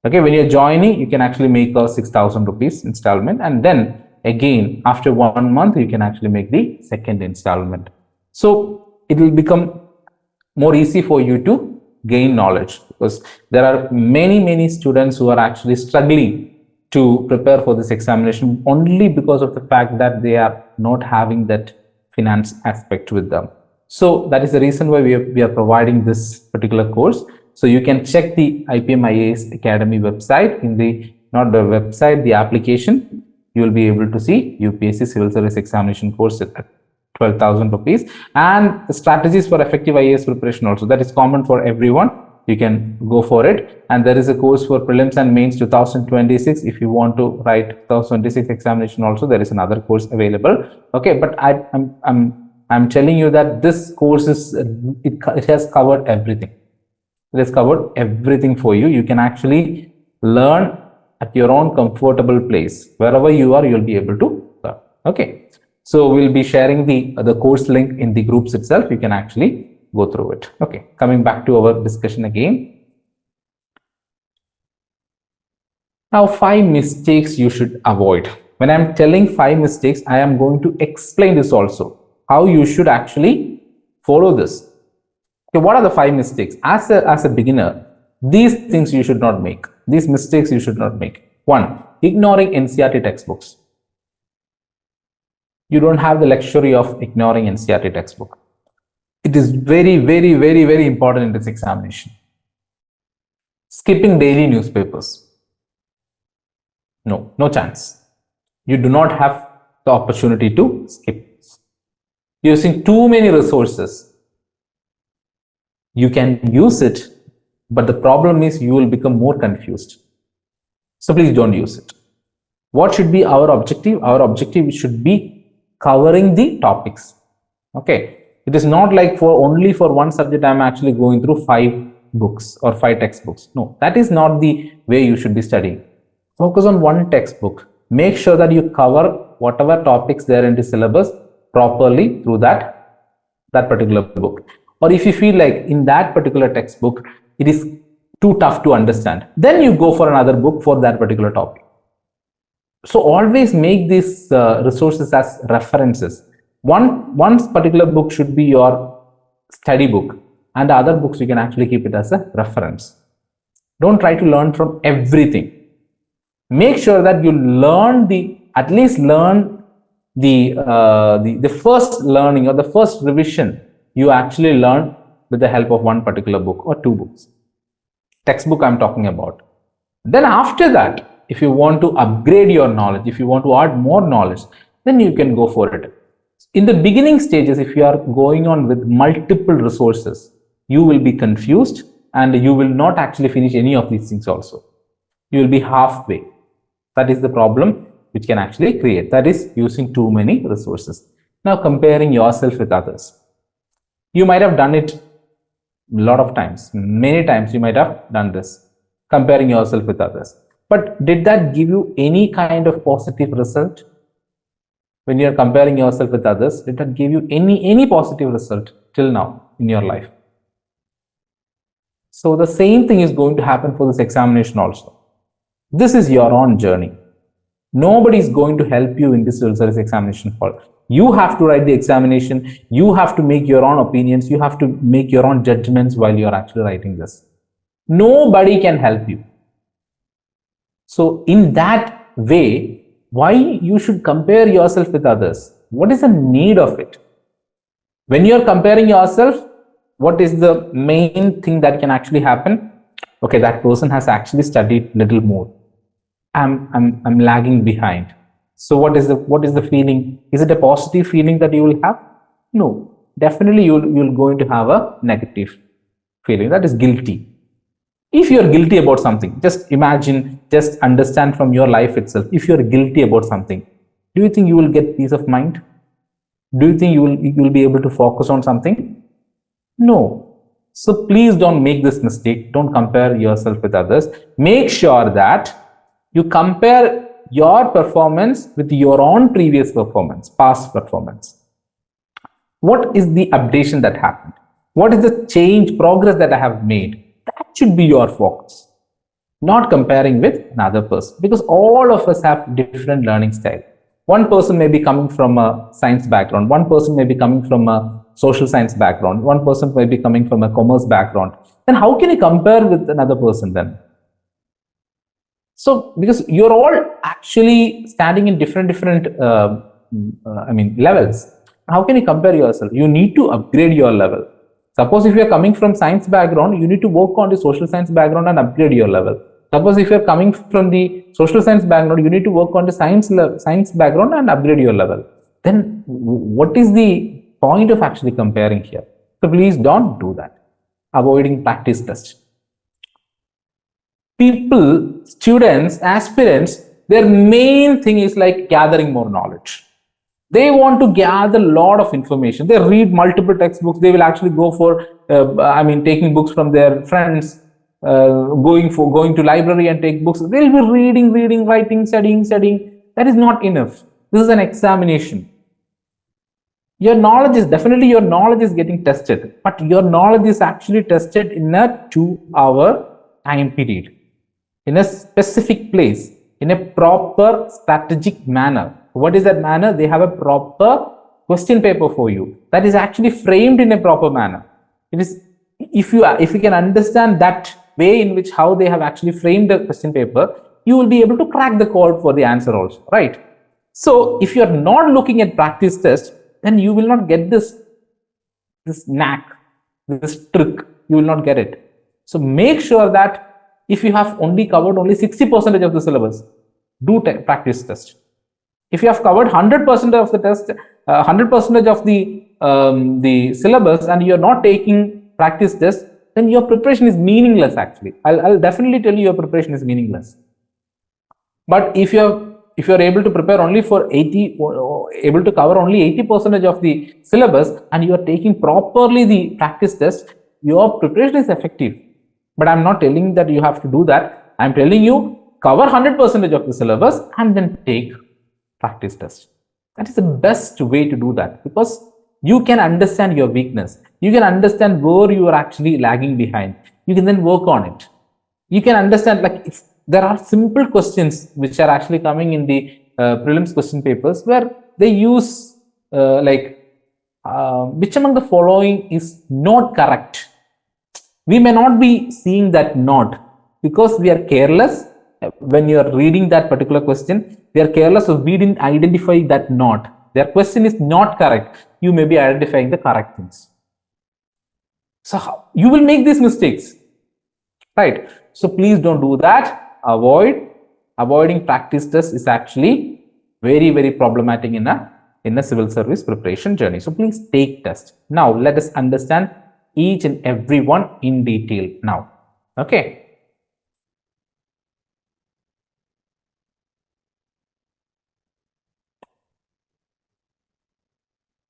Okay, when you're joining, you can actually make a 6,000 rupees installment, and then again after 1 month you can actually make the second installment. So it will become more easy for you to gain knowledge, because there are many students who are actually struggling to prepare for this examination only because of the fact that they are not having that finance aspect with them. So that is the reason why we are providing this particular course. So you can check the IPM IAS Academy website. In the, not the website, the application, you will be able to see UPSC Civil Service Examination course at 12,000 rupees, and the strategies for effective IAS preparation also. That is common for everyone. You can go for it. And there is a course for prelims and mains 2026. If you want to write 2026 examination also, there is another course available. Okay, but I'm telling you that this course is, it has covered everything. It has covered everything for you. You can actually learn at your own comfortable place. Wherever you are, you'll be able to learn. Okay, so we'll be sharing the course link in the groups itself. You can actually go through it. Okay, coming back to our discussion again. Now, 5 mistakes you should avoid. When I'm telling 5 mistakes, I am going to explain this also, how you should actually follow this. Okay, what are the 5 mistakes? As a beginner, these things you should not make. These mistakes you should not make. 1, ignoring NCERT textbooks. You don't have the luxury of ignoring NCERT textbook. It is very important in this examination. Skipping daily newspapers. No chance. You do not have the opportunity to skip. Using too many resources. You can use it, but the problem is you will become more confused. So please don't use it. What should be our objective? Our objective should be covering the topics. Okay. It is not like only for one subject I'm actually going through 5 books or 5 textbooks. No, that is not the way you should be studying. Focus on one textbook. Make sure that you cover whatever topics there in the syllabus properly through that particular book. Or if you feel like in that particular textbook it is too tough to understand, then you go for another book for that particular topic. So always make these resources as references. One particular book should be your study book, and the other books you can actually keep it as a reference. Don't try to learn from everything. Make sure that you at least learn the first learning or the first revision you actually learn with the help of one particular book or 2 books. Textbook I'm talking about. Then after that, if you want to upgrade your knowledge, if you want to add more knowledge, then you can go for it. In the beginning stages, if you are going on with multiple resources, you will be confused and you will not actually finish any of these things also. You will be halfway. That is the problem which can actually create. That is using too many resources. Now comparing yourself with others. You might have done it a lot of times. Many times you might have done this. Comparing yourself with others. But did that give you any kind of positive result? When you are comparing yourself with others, did that give you any positive result till now in your life? So the same thing is going to happen for this examination also. This is your own journey. Nobody is going to help you in this service examination hall. You have to write the examination. You have to make your own opinions. You have to make your own judgments while you are actually writing this. Nobody can help you. So in that way, why you should compare yourself with others? What is the need of it? When you are comparing yourself, what is the main thing that can actually happen? Okay, that person has actually studied little more. I'm lagging behind. So what is the feeling? Is it a positive feeling that you will have? No, definitely you'll going to have a negative feeling. That is guilty. If you are guilty about something, just imagine, just understand from your life itself. If you are guilty about something, do you think you will get peace of mind? Do you think you will be able to focus on something? No. So please don't make this mistake. Don't compare yourself with others. Make sure that you compare your performance with your own previous performance, past performance. What is the updation that happened? What is the change, progress that I have made? That should be your focus, not comparing with another person, because all of us have different learning style. One person may be coming from a science background, one person may be coming from a social science background, one person may be coming from a commerce background. Then how can you compare with another person then? So because you're all actually standing in different levels. How can you compare yourself? You need to upgrade your level. Suppose if you are coming from science background, you need to work on the social science background and upgrade your level. Suppose if you are coming from the social science background, you need to work on the science background and upgrade your level. Then what is the point of actually comparing here? So please don't do that. Avoiding practice test. People, students, aspirants, their main thing is like gathering more knowledge. They want to gather a lot of information. They read multiple textbooks. They will actually go for, taking books from their friends, going to library and take books. They'll be reading, writing, studying. That is not enough. This is an examination. Your knowledge is getting tested, but your knowledge is actually tested in a 2-hour time period, in a specific place, in a proper strategic manner. What is that manner? They have a proper question paper for you that is actually framed in a proper manner. It is, if you can understand that way in which how they have actually framed the question paper, you will be able to crack the code for the answer also, right? So if you are not looking at practice test, then you will not get this knack, this trick. You will not get it. So make sure that if you have only covered only 60% of the syllabus, do practice test. If you have covered 100% of the test, 100% of the syllabus, and you are not taking practice test, then your preparation is meaningless. Actually, I'll definitely tell you your preparation is meaningless. But if you if you are able to prepare only for 80, or able to cover only 80% of the syllabus, and you are taking properly the practice test, your preparation is effective. But I'm not telling that you have to do that. I'm telling you cover 100% of the syllabus and then take practice test. That is the best way to do that, because you can understand your weakness. You can understand where you are actually lagging behind. You can then work on it. You can understand, like, if there are simple questions which are actually coming in the prelims question papers, where they use which among the following is not correct. We may not be seeing that not, because we are careless when you are reading that particular question. We are careless, so we didn't identify that not. Their question is not correct. You may be identifying the correct things. So you will make these mistakes, right? So please don't do that. Avoiding practice test is actually very, very problematic in a civil service preparation journey. So please take test. Now let us understand each and every one in detail now. Okay.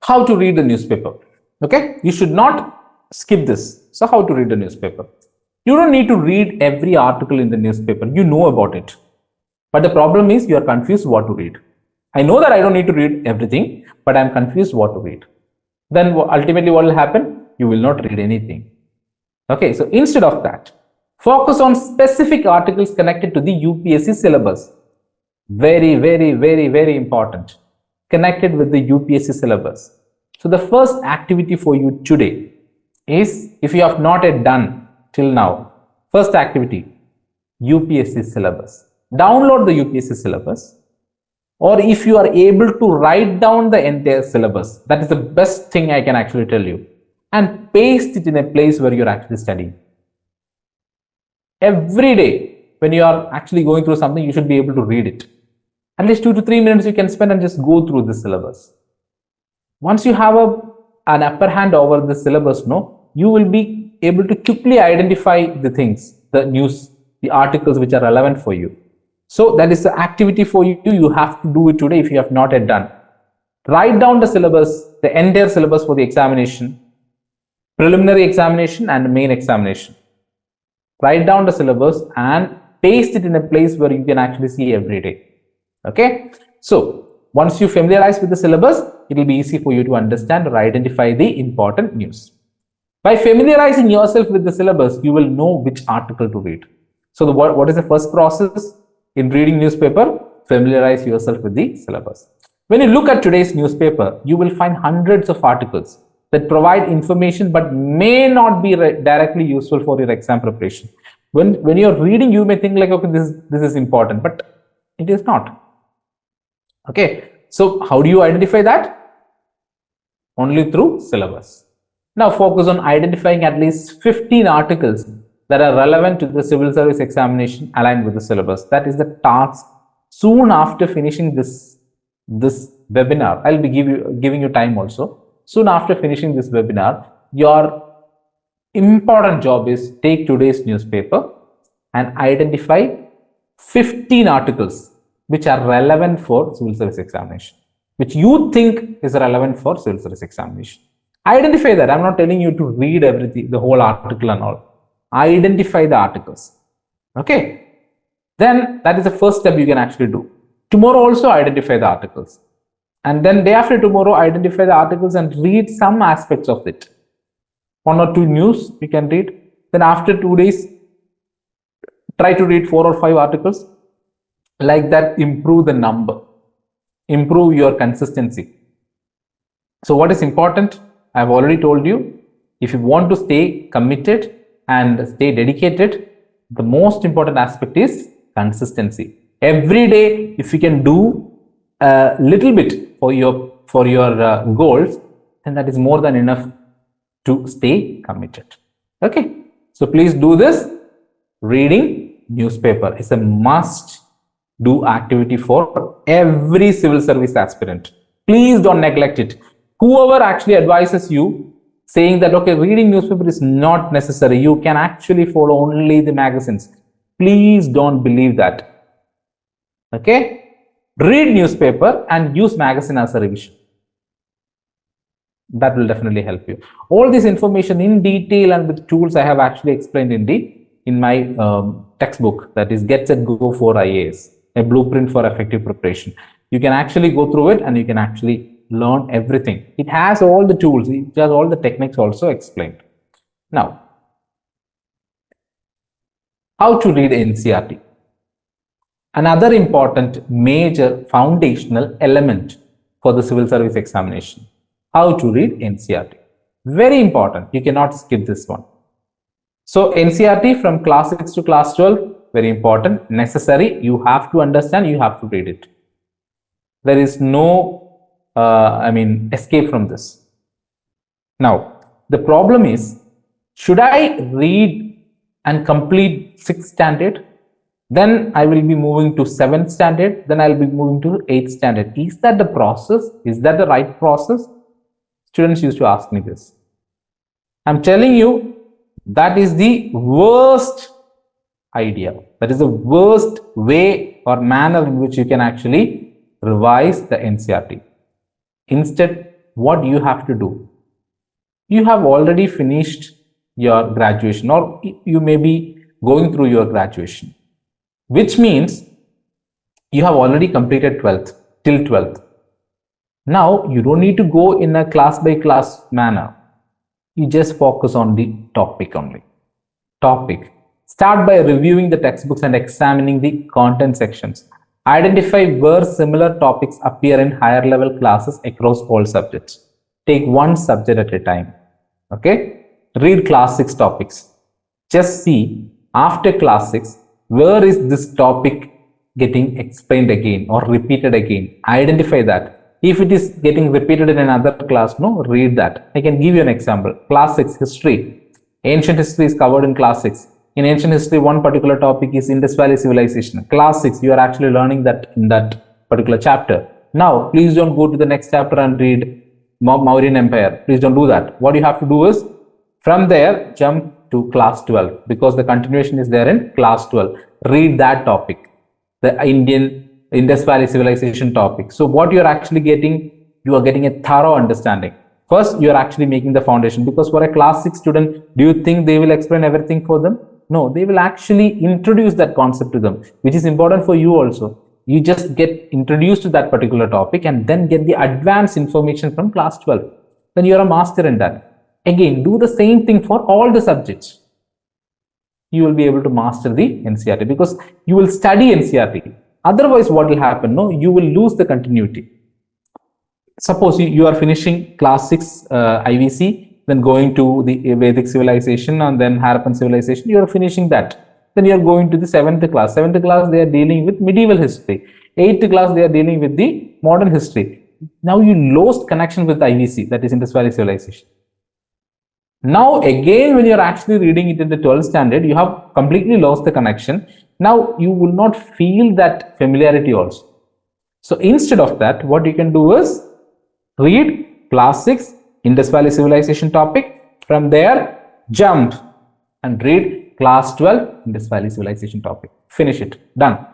How to read the newspaper. Okay, you should not skip this. So how to read the newspaper? You don't need to read every article in the newspaper. You know about it. But the problem is you are confused what to read. I know that I don't need to read everything, but I'm confused what to read. Then ultimately what will happen? You will not read anything. Okay, so instead of that, focus on specific articles connected to the UPSC syllabus. Very, very, very, very important. Connected with the UPSC syllabus. So the first activity for you today is, if you have not yet done till now, first activity, UPSC syllabus. Download the UPSC syllabus, or if you are able to write down the entire syllabus, that is the best thing I can actually tell you, and paste it in a place where you're actually studying. Every day when you are actually going through something, you should be able to read it. At least 2 to 3 minutes you can spend and just go through the syllabus. Once you have an upper hand over the syllabus, you will be able to quickly identify the things, the news, the articles which are relevant for you. So that is the activity for you. You have to do it today if you have not yet done. Write down the syllabus, the entire syllabus for the examination, preliminary examination and main examination. Write down the syllabus and paste it in a place where you can actually see every day. Okay, so once you familiarize with the syllabus, it will be easy for you to understand or identify the important news. By familiarizing yourself with the syllabus, you will know which article to read. So what is the first process in reading newspaper? Familiarize yourself with the syllabus. When you look at today's newspaper, you will find hundreds of articles that provide information but may not be directly useful for your exam preparation. When you're reading, you may think like, okay, this is important, but it is not. Okay, so how do you identify that? Only through syllabus. Now focus on identifying at least 15 articles that are relevant to the civil service examination aligned with the syllabus. That is the task soon after finishing this webinar. I'll be giving you time also. Soon after finishing this webinar, your important job is take today's newspaper and identify 15 articles which are relevant for civil service examination, which you think is relevant for civil service examination. Identify that. I'm not telling you to read everything, the whole article and all. Identify the articles. Okay. Then that is the first step you can actually do. Tomorrow also identify the articles. And then day after tomorrow, identify the articles and read some aspects of it. 1 or 2 news you can read. Then after 2 days, try to read 4 or 5 articles. Like that, improve the number, improve your consistency. So what is important? I've already told you, if you want to stay committed and stay dedicated, the most important aspect is consistency. Every day, if you can do a little bit for your goals, then that is more than enough to stay committed. Okay, so please do this. Reading newspaper is a must do activity for every civil service aspirant. Please don't neglect it. Whoever actually advises you saying that, okay, reading newspaper is not necessary, you can actually follow only the magazines, please don't believe that. Okay, Read newspaper and use magazine as a revision. That will definitely help you. All this information in detail and with tools I have actually explained in my textbook, that is Get Set Go for IAS, a blueprint for effective preparation. You can actually go through it and you can actually learn everything. It has all the tools, it has all the techniques also explained. Now, how to read NCERT? Another important major foundational element for the civil service examination. How to read NCERT. Very important. You cannot skip this one. So NCERT from class 6 to class 12, very important, necessary. You have to understand, you have to read it. There is no, escape from this. Now, the problem is, should I read and complete 6th standard? Then I will be moving to 7th standard. Then I'll be moving to 8th standard. Is that the process? Is that the right process? Students used to ask me this. I'm telling you, that is the worst idea. That is the worst way or manner in which you can actually revise the NCERT. Instead, what you have to do? You have already finished your graduation, or you may be going through your graduation, which means you have already completed 12th, till 12th. Now, you don't need to go in a class by class manner. You just focus on the topic only. Topic. Start by reviewing the textbooks and examining the content sections. Identify where similar topics appear in higher level classes across all subjects. Take one subject at a time. Okay? Read class 6 topics. Just see after class 6, where is this topic getting explained again or repeated again? Identify that. If it is getting repeated in another class, no, read that. I can give you an example. Class 6 history. Ancient history is covered in class 6. In ancient history, one particular topic is Indus Valley civilization. Class 6, you are actually learning that in that particular chapter. Now, please don't go to the next chapter and read Mauryan Empire. Please don't do that. What you have to do is, from there, jump to class 12, because the continuation is there in class 12. Read that topic, the Indus Valley civilization topic. So what you're actually getting, you are getting a thorough understanding. First, you're actually making the foundation, because for a class 6 student, do you think they will explain everything for them? No, they will actually introduce that concept to them, which is important for you also. You just get introduced to that particular topic and then get the advanced information from class 12. Then you're a master in that. Again, do the same thing for all the subjects. You will be able to master the NCERT, because you will study NCERT. Otherwise, what will happen? No, you will lose the continuity. Suppose you are finishing class 6 IVC, then going to the Vedic civilization and then Harappan civilization, you are finishing that. Then you are going to the 7th class. 7th class, they are dealing with medieval history. 8th class, they are dealing with the modern history. Now you lost connection with IVC, that is Indus Valley civilization. Now again, when you are actually reading it in the 12th standard, you have completely lost the connection. Now you will not feel that familiarity also. So instead of that, what you can do is read class 6 Indus Valley civilization topic. From there, jump and read class 12 Indus Valley civilization topic. Finish it. Done.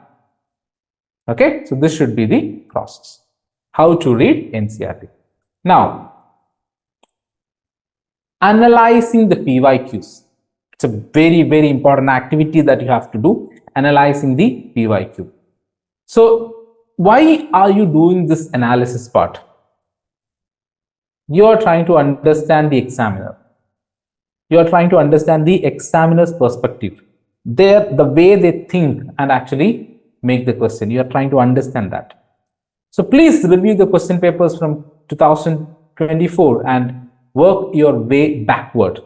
Okay, so this should be the process. How to read NCERT. Now, analyzing the PYQs. It's a very, very important activity that you have to do, analyzing the PYQ. So, why are you doing this analysis part? You are trying to understand the examiner. You are trying to understand the examiner's perspective. The way they think and actually make the question. You are trying to understand that. So please review the question papers from 2024 and work your way backward.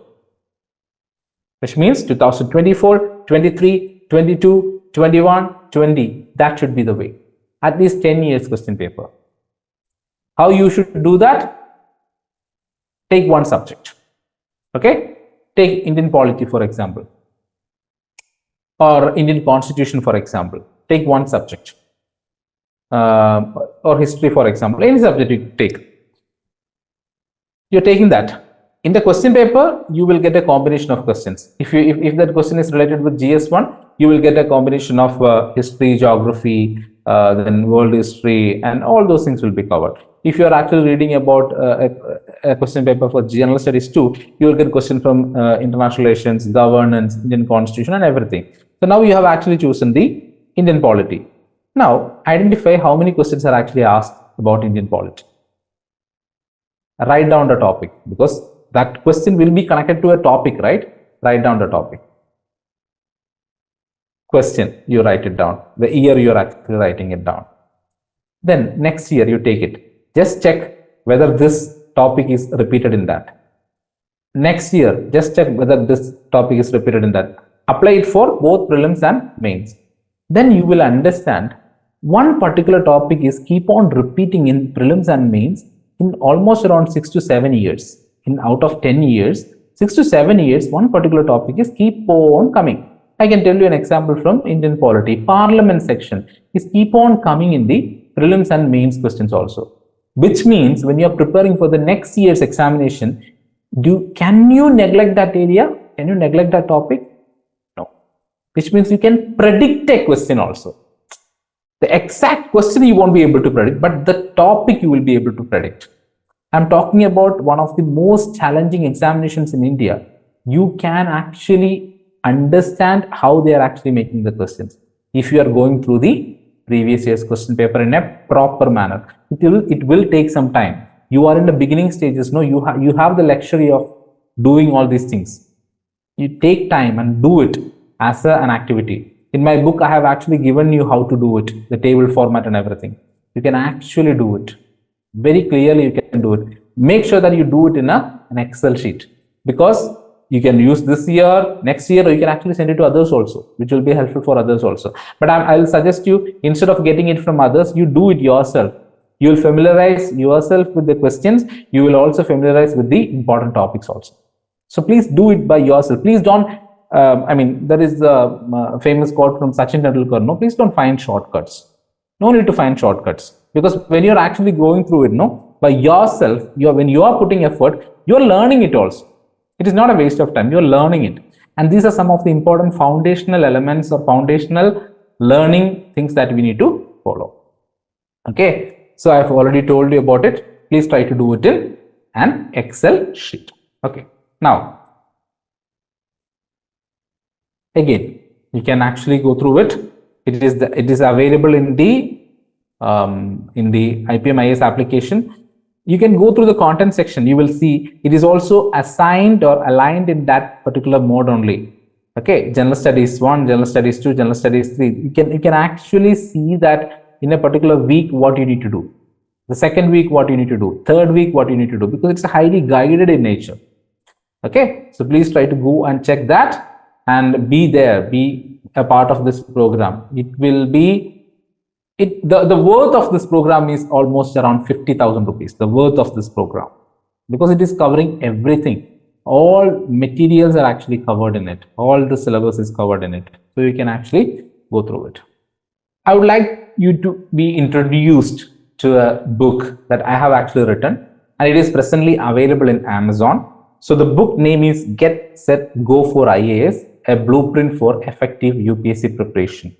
Which means 2024, 23, 22, 21, 20. That should be the way. At least 10 years question paper. How you should do that? Take one subject. Okay? Take Indian polity, for example, or Indian constitution, for example. Take one subject, or history, for example. Any subject you take. You're taking that. In the question paper, you will get a combination of questions. If that question is related with GS1, you will get a combination of history, geography, then world history, and all those things will be covered. If you are actually reading about a question paper for general studies too, you will get question from international relations, governance, Indian constitution, and everything. So now you have actually chosen the Indian polity. Now identify how many questions are actually asked about Indian polity. Write down the topic, because that question will be connected to a topic, right? Write down the topic. Question, you write it down. The year you are actually writing it down. Then next year you take it. Just check whether this topic is repeated in that. Next year, just check whether this topic is repeated in that. Apply it for both prelims and mains. Then you will understand one particular topic is keep on repeating in prelims and mains in almost around 6 to 7 years. In out of 10 years, 6 to 7 years, one particular topic is keep on coming. I can tell you an example from Indian polity. Parliament section is keep on coming in the prelims and mains questions also. Which means when you are preparing for the next year's examination, can you neglect that area? Can you neglect that topic? No. Which means you can predict a question also. The exact question you won't be able to predict, but the topic you will be able to predict. I'm talking about one of the most challenging examinations in India. You can actually understand how they are actually making the questions if you are going through the previous year's question paper in a proper manner. It will take some time. You are in the beginning stages. No, you have the luxury of doing all these things. You take time and do it as an activity. In my book, I have actually given you how to do it, the table format and everything. You can actually do it. Very clearly you can do it. Make sure that you do it in an Excel sheet, because you can use this year, next year, or you can actually send it to others also, which will be helpful for others also. But I'll suggest you, instead of getting it from others, you do it yourself. You will familiarize yourself with the questions. You will also familiarize with the important topics also. So please do it by yourself. Please don't, there is a famous quote from Sachin Tendulkar, no, please don't find shortcuts. No need to find shortcuts, because when you're actually going through it, no, by yourself, when you are putting effort, you're learning it also. It is not a waste of time. You're learning it. And these are some of the important foundational elements or foundational learning things that we need to follow. Okay. So I've already told you about it. Please try to do it in an Excel sheet. Okay. Now, again, you can actually go through it. It is available in the IPM IAS application. You can go through the content section. You will see it is also assigned or aligned in that particular mode only. Okay, general studies 1, general studies 2, general studies 3. You can actually see that in a particular week what you need to do. The second week what you need to do. Third week what you need to do, because it's highly guided in nature. Okay, so please try to go and check that and be there, be a part of this program. It will be the worth of this program is almost around 50,000 rupees, the worth of this program, because it is covering everything. All materials are actually covered in it. All the syllabus is covered in it. So you can actually go through it. I would like you to be introduced to a book that I have actually written, and it is presently available in Amazon. So the book name is Get Set Go for IAS, a blueprint for effective UPSC preparation.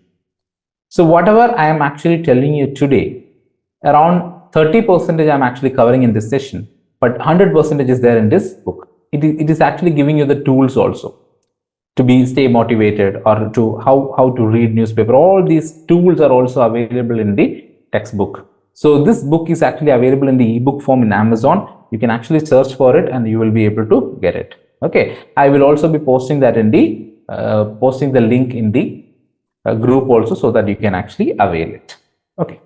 So whatever I am actually telling you today, around 30% I'm actually covering in this session, but 100% is there in this book. It is actually giving you the tools also to stay motivated, or to how to read newspaper. All these tools are also available in the textbook. So this book is actually available in the ebook form in Amazon. You can actually search for it and you will be able to get it. Okay, I will also be posting that in the posting the link in the group also, so that you can actually avail it. Okay.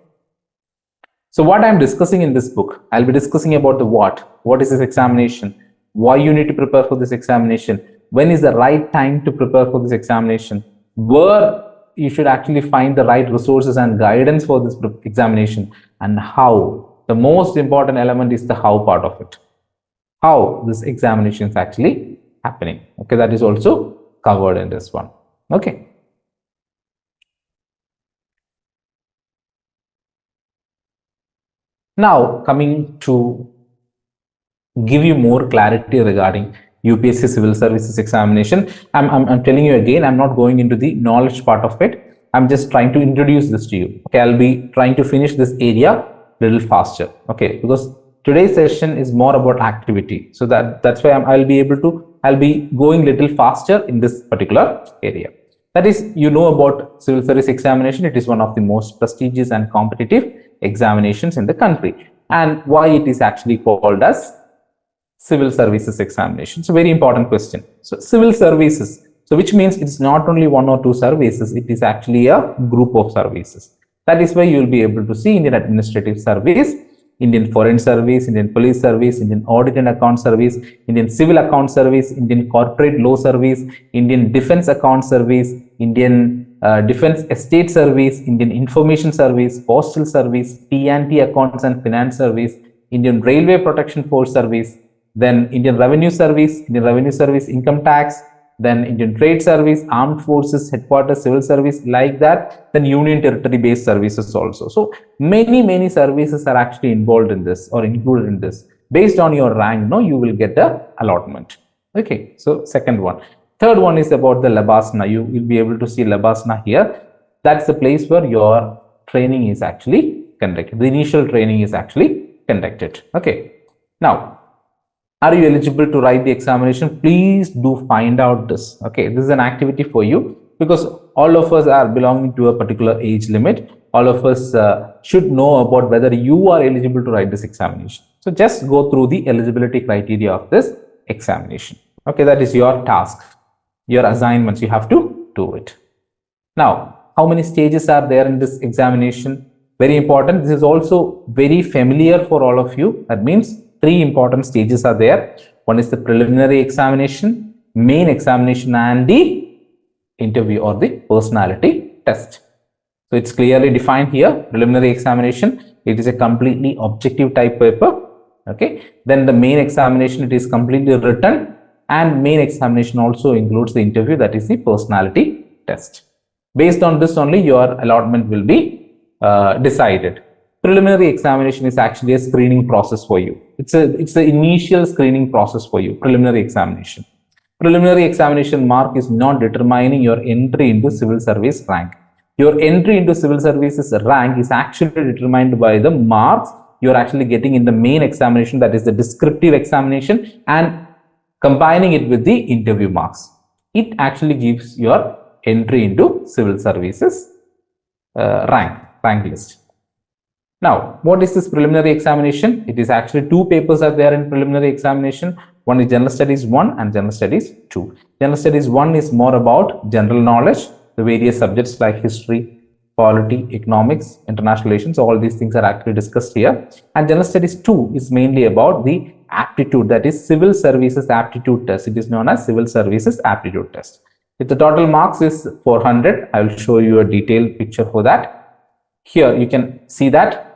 So what I'm discussing in this book, I'll be discussing about the what is this examination, why you need to prepare for this examination, when is the right time to prepare for this examination, where you should actually find the right resources and guidance for this examination, and how. The most important element is the how part of it. How this examination is actually happening. Okay, that is also covered in this one. Okay. Now, coming to give you more clarity regarding UPSC Civil Services examination, I'm telling you again, I'm not going into the knowledge part of it. I'm just trying to introduce this to you. Okay, I'll be trying to finish this area a little faster. Okay, because today's session is more about activity. So that's why I'll be going little faster in this particular area. That is, you know about civil service examination. It is one of the most prestigious and competitive examinations in the country, and why it is actually called as civil services examination. It's a very important question. So civil services, so which means it's not only one or two services, it is actually a group of services. That is why you will be able to see Indian Administrative Service, Indian Foreign Service, Indian Police Service, Indian Audit and Account Service, Indian Civil Account Service, Indian Corporate Law Service, Indian Defense Account Service, Indian Defense Estate Service, Indian Information Service, Postal Service, T&T Accounts and Finance Service, Indian Railway Protection Force Service, then Indian Revenue Service, Income Tax, then Indian Trade Service, Armed Forces, Headquarters, Civil Service, like that, then Union Territory based services also. So many services are actually involved in this or included in this. Based on your rank, you will get the allotment. Okay, so second one. Third one is about the Labasana. You will be able to see Labasana here. That's the place where your training is actually conducted. The initial training is actually conducted. Okay, now, are you eligible to write the examination? Please do find out this. Okay, this is an activity for you, because all of us are belonging to a particular age limit. All of us should know about whether you are eligible to write this examination. So just go through the eligibility criteria of this examination. Okay, that is your task, your assignments. You have to do it. Now, how many stages are there in this examination? Very important. This is also very familiar for all of you. That means three important stages are there. One is the preliminary examination, main examination, and the interview or the personality test. So it's clearly defined here. Preliminary examination, it is a completely objective type paper. Okay. Then the main examination, it is completely written, and main examination also includes the interview, that is the personality test. Based on this only your allotment will be decided. Preliminary examination is actually a screening process for you. It's the initial screening process for you. Preliminary examination. Preliminary examination mark is not determining your entry into civil service rank. Your entry into civil services rank is actually determined by the marks you're actually getting in the main examination, that is the descriptive examination, and combining it with the interview marks. It actually gives your entry into civil services rank list. Now, what is this preliminary examination? It is actually two papers are there in preliminary examination. One is General Studies 1 and General Studies 2. General Studies 1 is more about general knowledge, the various subjects like history, polity, economics, international relations, all these things are actually discussed here. And General Studies 2 is mainly about the aptitude, that is civil services aptitude test. It is known as civil services aptitude test. If the total marks is 400, I will show you a detailed picture for that. Here you can see that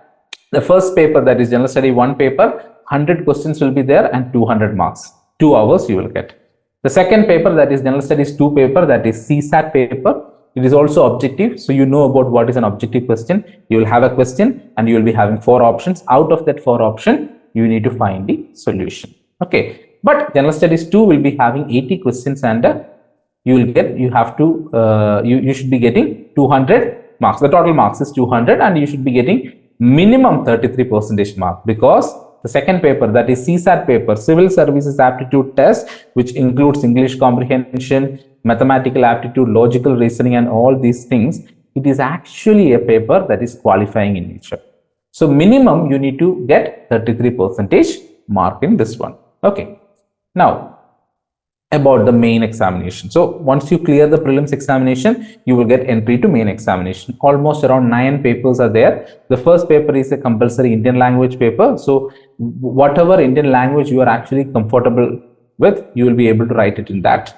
the first paper, that is General Study 1 paper, 100 questions will be there and 200 marks. 2 hours you will get. The second paper, that is General Studies 2 paper, that is CSAT paper. It is also objective. So you know about what is an objective question. You will have a question and you will be having 4 options. Out of that 4 options, you need to find the solution. Okay. But General Studies 2 will be having 80 questions, and you should be getting 200 marks. The total marks is 200, and you should be getting minimum 33% mark, because the second paper, that is CSAT paper, Civil Services Aptitude Test, which includes English comprehension, mathematical aptitude, logical reasoning, and all these things, it is actually a paper that is qualifying in nature. So minimum you need to get 33% mark in this one. Okay. Now, about the main examination. So once you clear the prelims examination, you will get entry to main examination. Almost around 9 papers are there. The first paper is a compulsory Indian language paper. So whatever Indian language you are actually comfortable with, you will be able to write it in that.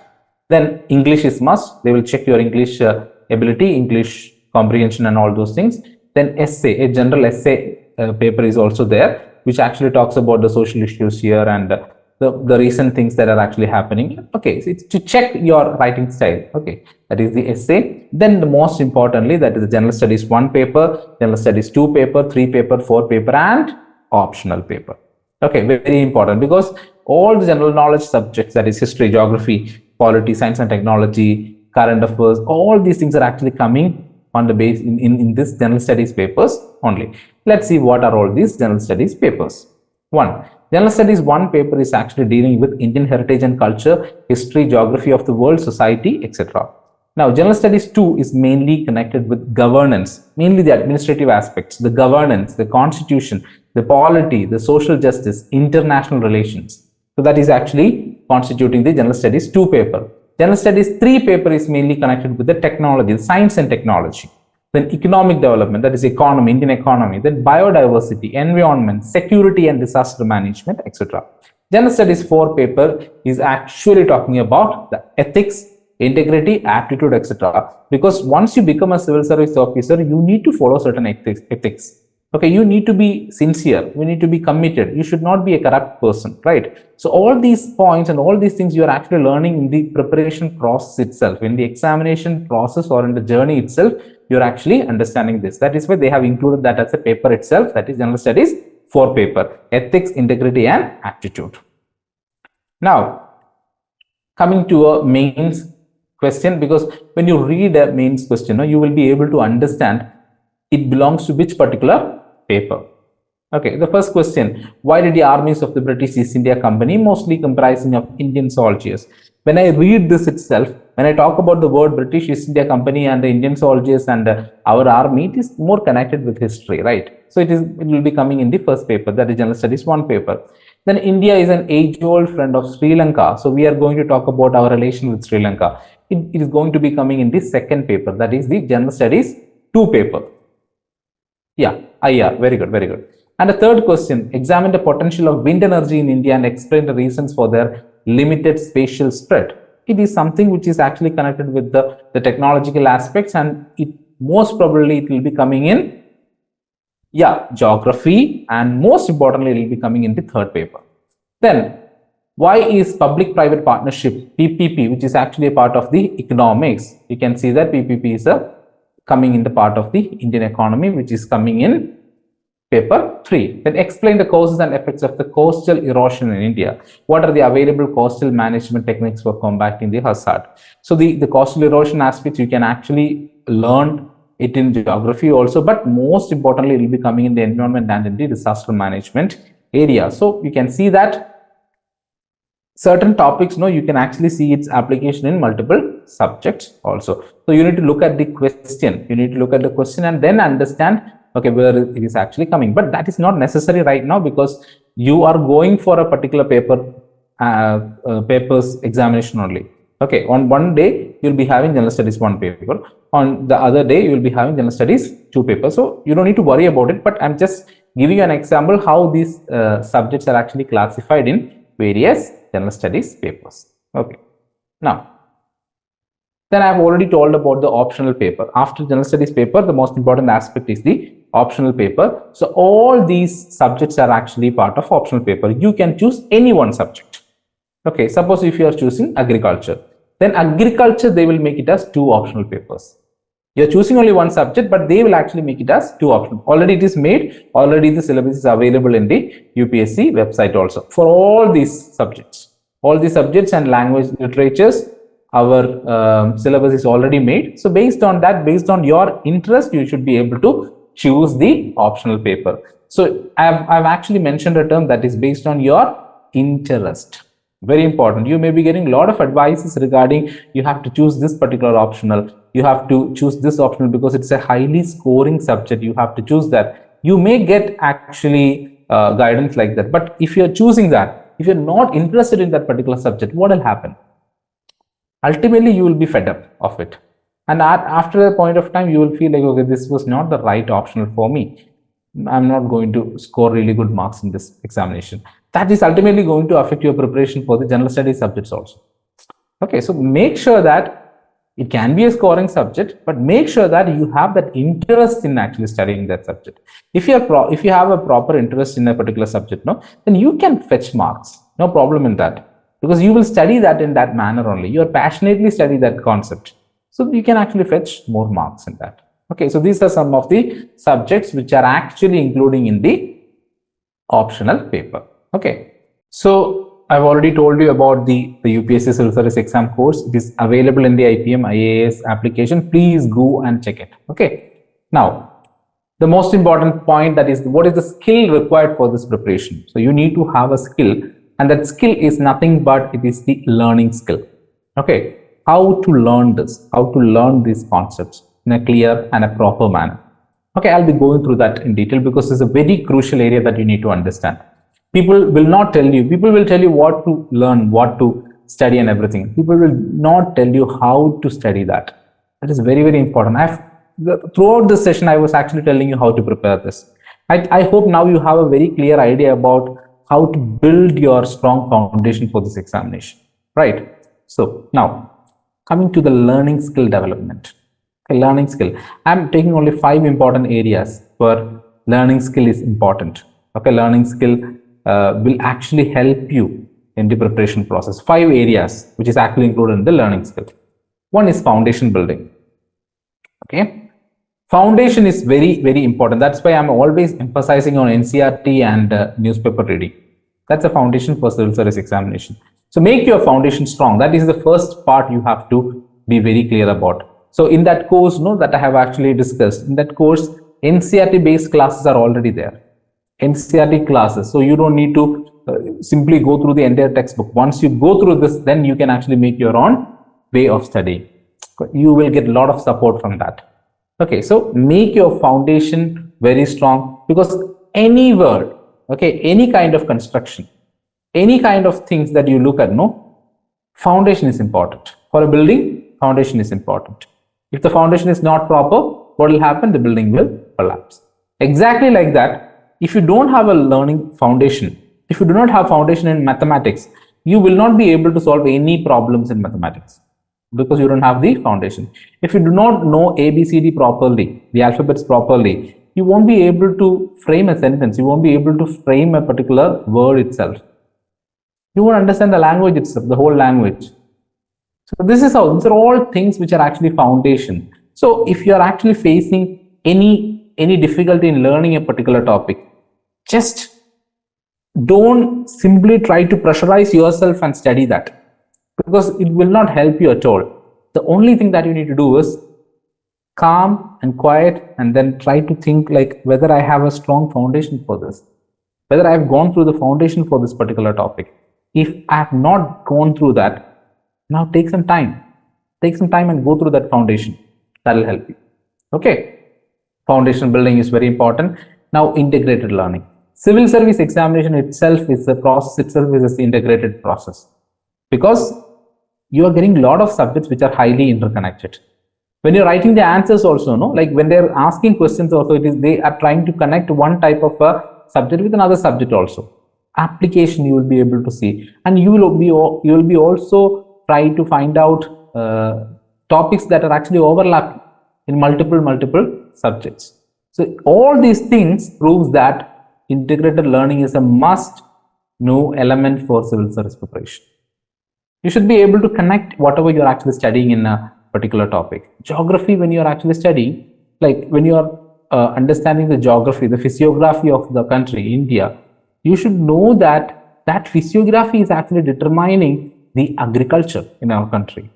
Then English is must. They will check your English ability, English comprehension, and all those things. Then essay, a general essay paper is also there, which actually talks about the social issues here and the recent things that are actually happening. Okay, so it's to check your writing style. Okay, that is the essay. Then the most importantly, that is the General Studies 1 paper, General Studies 2 paper, 3 paper, 4 paper, and optional paper. Okay, very important, because all the general knowledge subjects, that is history, geography, polity, science and technology, current affairs, all these things are actually coming on the base in this general studies papers only. Let's see what are all these general studies papers. One, general studies one paper is actually dealing with Indian heritage and culture, history, geography of the world, society, etc. Now, general studies 2 is mainly connected with governance, mainly the administrative aspects, the governance, the constitution, the polity, the social justice, international relations. So that is actually constituting the general studies 2 paper. General studies 3 paper is mainly connected with the technology, the science and technology. Then economic development, that is economy, Indian economy. Then biodiversity, environment, security and disaster management, etc. General studies 4 paper is actually talking about the ethics, integrity, aptitude, etc. Because once you become a civil service officer, you need to follow certain ethics. Okay, you need to be sincere, you need to be committed, you should not be a corrupt person, right? So all these points and all these things you are actually learning in the preparation process itself, in the examination process or in the journey itself, you're actually understanding this. That is why they have included that as a paper itself, that is general studies 4 paper, ethics, integrity and aptitude. Now, coming to a mains question, because when you read a mains question, you will be able to understand it belongs to which particular paper. Okay, the first question, why did the armies of the British East India Company, mostly comprising of Indian soldiers? When I read this itself, when I talk about the word British East India Company and the Indian soldiers and our army, it is more connected with history, right? So it will be coming in the first paper, that is general studies 1 paper. Then India is an age-old friend of Sri Lanka. So we are going to talk about our relation with Sri Lanka. It is going to be coming in the second paper, that is the general studies 2 paper. Yeah, very good, very good. And the third question, examine the potential of wind energy in India and explain the reasons for their limited spatial spread. It is something which is actually connected with the technological aspects, and most probably it will be coming in geography, and most importantly it will be coming in the third paper. Then why is public-private partnership, PPP, which is actually a part of the economics? You can see that PPP is coming in the part of the Indian economy, which is coming in paper 3. Then explain the causes and effects of the coastal erosion in India. What are the available coastal management techniques for combating the hazard? So the coastal erosion aspects, you can actually learn it in geography also, but most importantly, it will be coming in the environment and in the disaster management area. So you can see that certain topics, you can actually see its application in multiple subjects also. So you need to look at the question, and then understand, okay, where it is actually coming. But that is not necessary right now, because you are going for a particular paper's examination only. Okay, on one day you'll be having general studies 1 paper, on the other day you will be having general studies 2 paper. So you don't need to worry about it, but I'm just giving you an example how these subjects are actually classified in various general studies papers. Okay, now then I've already told about the optional paper. After general studies paper, the most important aspect is the optional paper. So all these subjects are actually part of optional paper. You can choose any one subject. Okay, suppose if you are choosing agriculture, then agriculture, they will make it as 2 optional papers. You're choosing only one subject, but they will actually make it as 2 options. Already it is made, already the syllabus is available in the UPSC website also for all these subjects. All the subjects and language literatures, our syllabus is already made. So based on that, based on your interest, you should be able to choose the optional paper. So I've actually mentioned a term that is based on your interest. Very important. You may be getting a lot of advices regarding you have to choose this particular optional, you have to choose this optional because it's a highly scoring subject, you have to choose that. You may get actually guidance like that, but if you're choosing that, if you're not interested in that particular subject, what will happen? Ultimately you will be fed up of it, and after a point of time you will feel like, okay, this was not the right optional for me, I'm not going to score really good marks in this examination. That is ultimately going to affect your preparation for the general studies subjects also. Okay, so make sure that it can be a scoring subject, but make sure that you have that interest in actually studying that subject. If you have a proper interest in a particular subject, then you can fetch marks, no problem in that, because you will study that in that manner only. You are passionately study that concept, so you can actually fetch more marks in that. Okay, so these are some of the subjects which are actually including in the optional paper. Okay, so I've already told you about the UPSC Civil Service exam course. It is available in the IPM IAS application. Please go and check it. Okay. Now, the most important point, that is, what is the skill required for this preparation? So you need to have a skill, and that skill is nothing but it is the learning skill. Okay. How to learn this, how to learn these concepts in a clear and a proper manner. Okay, I'll be going through that in detail because it's a very crucial area that you need to understand. People will not tell you, people will tell you what to learn, what to study and everything. People will not tell you how to study that. That is very, very important. Throughout this session, I was actually telling you how to prepare this. I hope now you have a very clear idea about how to build your strong foundation for this examination, right? So now, coming to the learning skill development. Okay, learning skill. I'm taking only 5 important areas where learning skill is important. Okay, learning skill will actually help you in the preparation process. 5 areas which is actually included in the learning skill. One is foundation building. Okay, foundation is very, very important. That's why I'm always emphasizing on NCERT and newspaper reading. That's a foundation for civil service examination. So make your foundation strong. That is the first part you have to be very clear about. So in that course, that I have actually discussed, in that course, NCERT based classes are already there. NCERT classes. So you don't need to simply go through the entire textbook. Once you go through this, then you can actually make your own way of studying. You will get a lot of support from that. Okay, so make your foundation very strong, because any word, okay, any kind of construction, any kind of things that you look at, foundation is important. For a building, foundation is important. If the foundation is not proper, what will happen? The building will collapse. Exactly like that, if you don't have a learning foundation, if you do not have foundation in mathematics, you will not be able to solve any problems in mathematics because you don't have the foundation. If you do not know ABCD properly, the alphabets properly, you won't be able to frame a sentence. You won't be able to frame a particular word itself. You won't understand the language itself, the whole language. So this is how, these are all things which are actually foundation. So if you are actually facing any difficulty in learning a particular topic, just don't simply try to pressurize yourself and study that, because it will not help you at all. The only thing that you need to do is calm and quiet, and then try to think like whether I have a strong foundation for this, whether I have gone through the foundation for this particular topic. If I have not gone through that, now take some time and go through that foundation. That will help you. Okay, foundation building is very important. Now, integrated learning. Civil service examination itself is the process itself is an integrated process, because you are getting a lot of subjects which are highly interconnected. When you're writing the answers also, like when they're asking questions also, they are trying to connect one type of a subject with another subject also. Application you will be able to see, and you will be also try to find out topics that are actually overlapping in multiple subjects. So all these things proves that integrated learning is a must know element for civil service preparation. You should be able to connect whatever you're actually studying in a particular topic. Geography, when you're actually studying, like when you're understanding the geography, the physiography of the country, India, you should know that physiography is actually determining the agriculture in our country.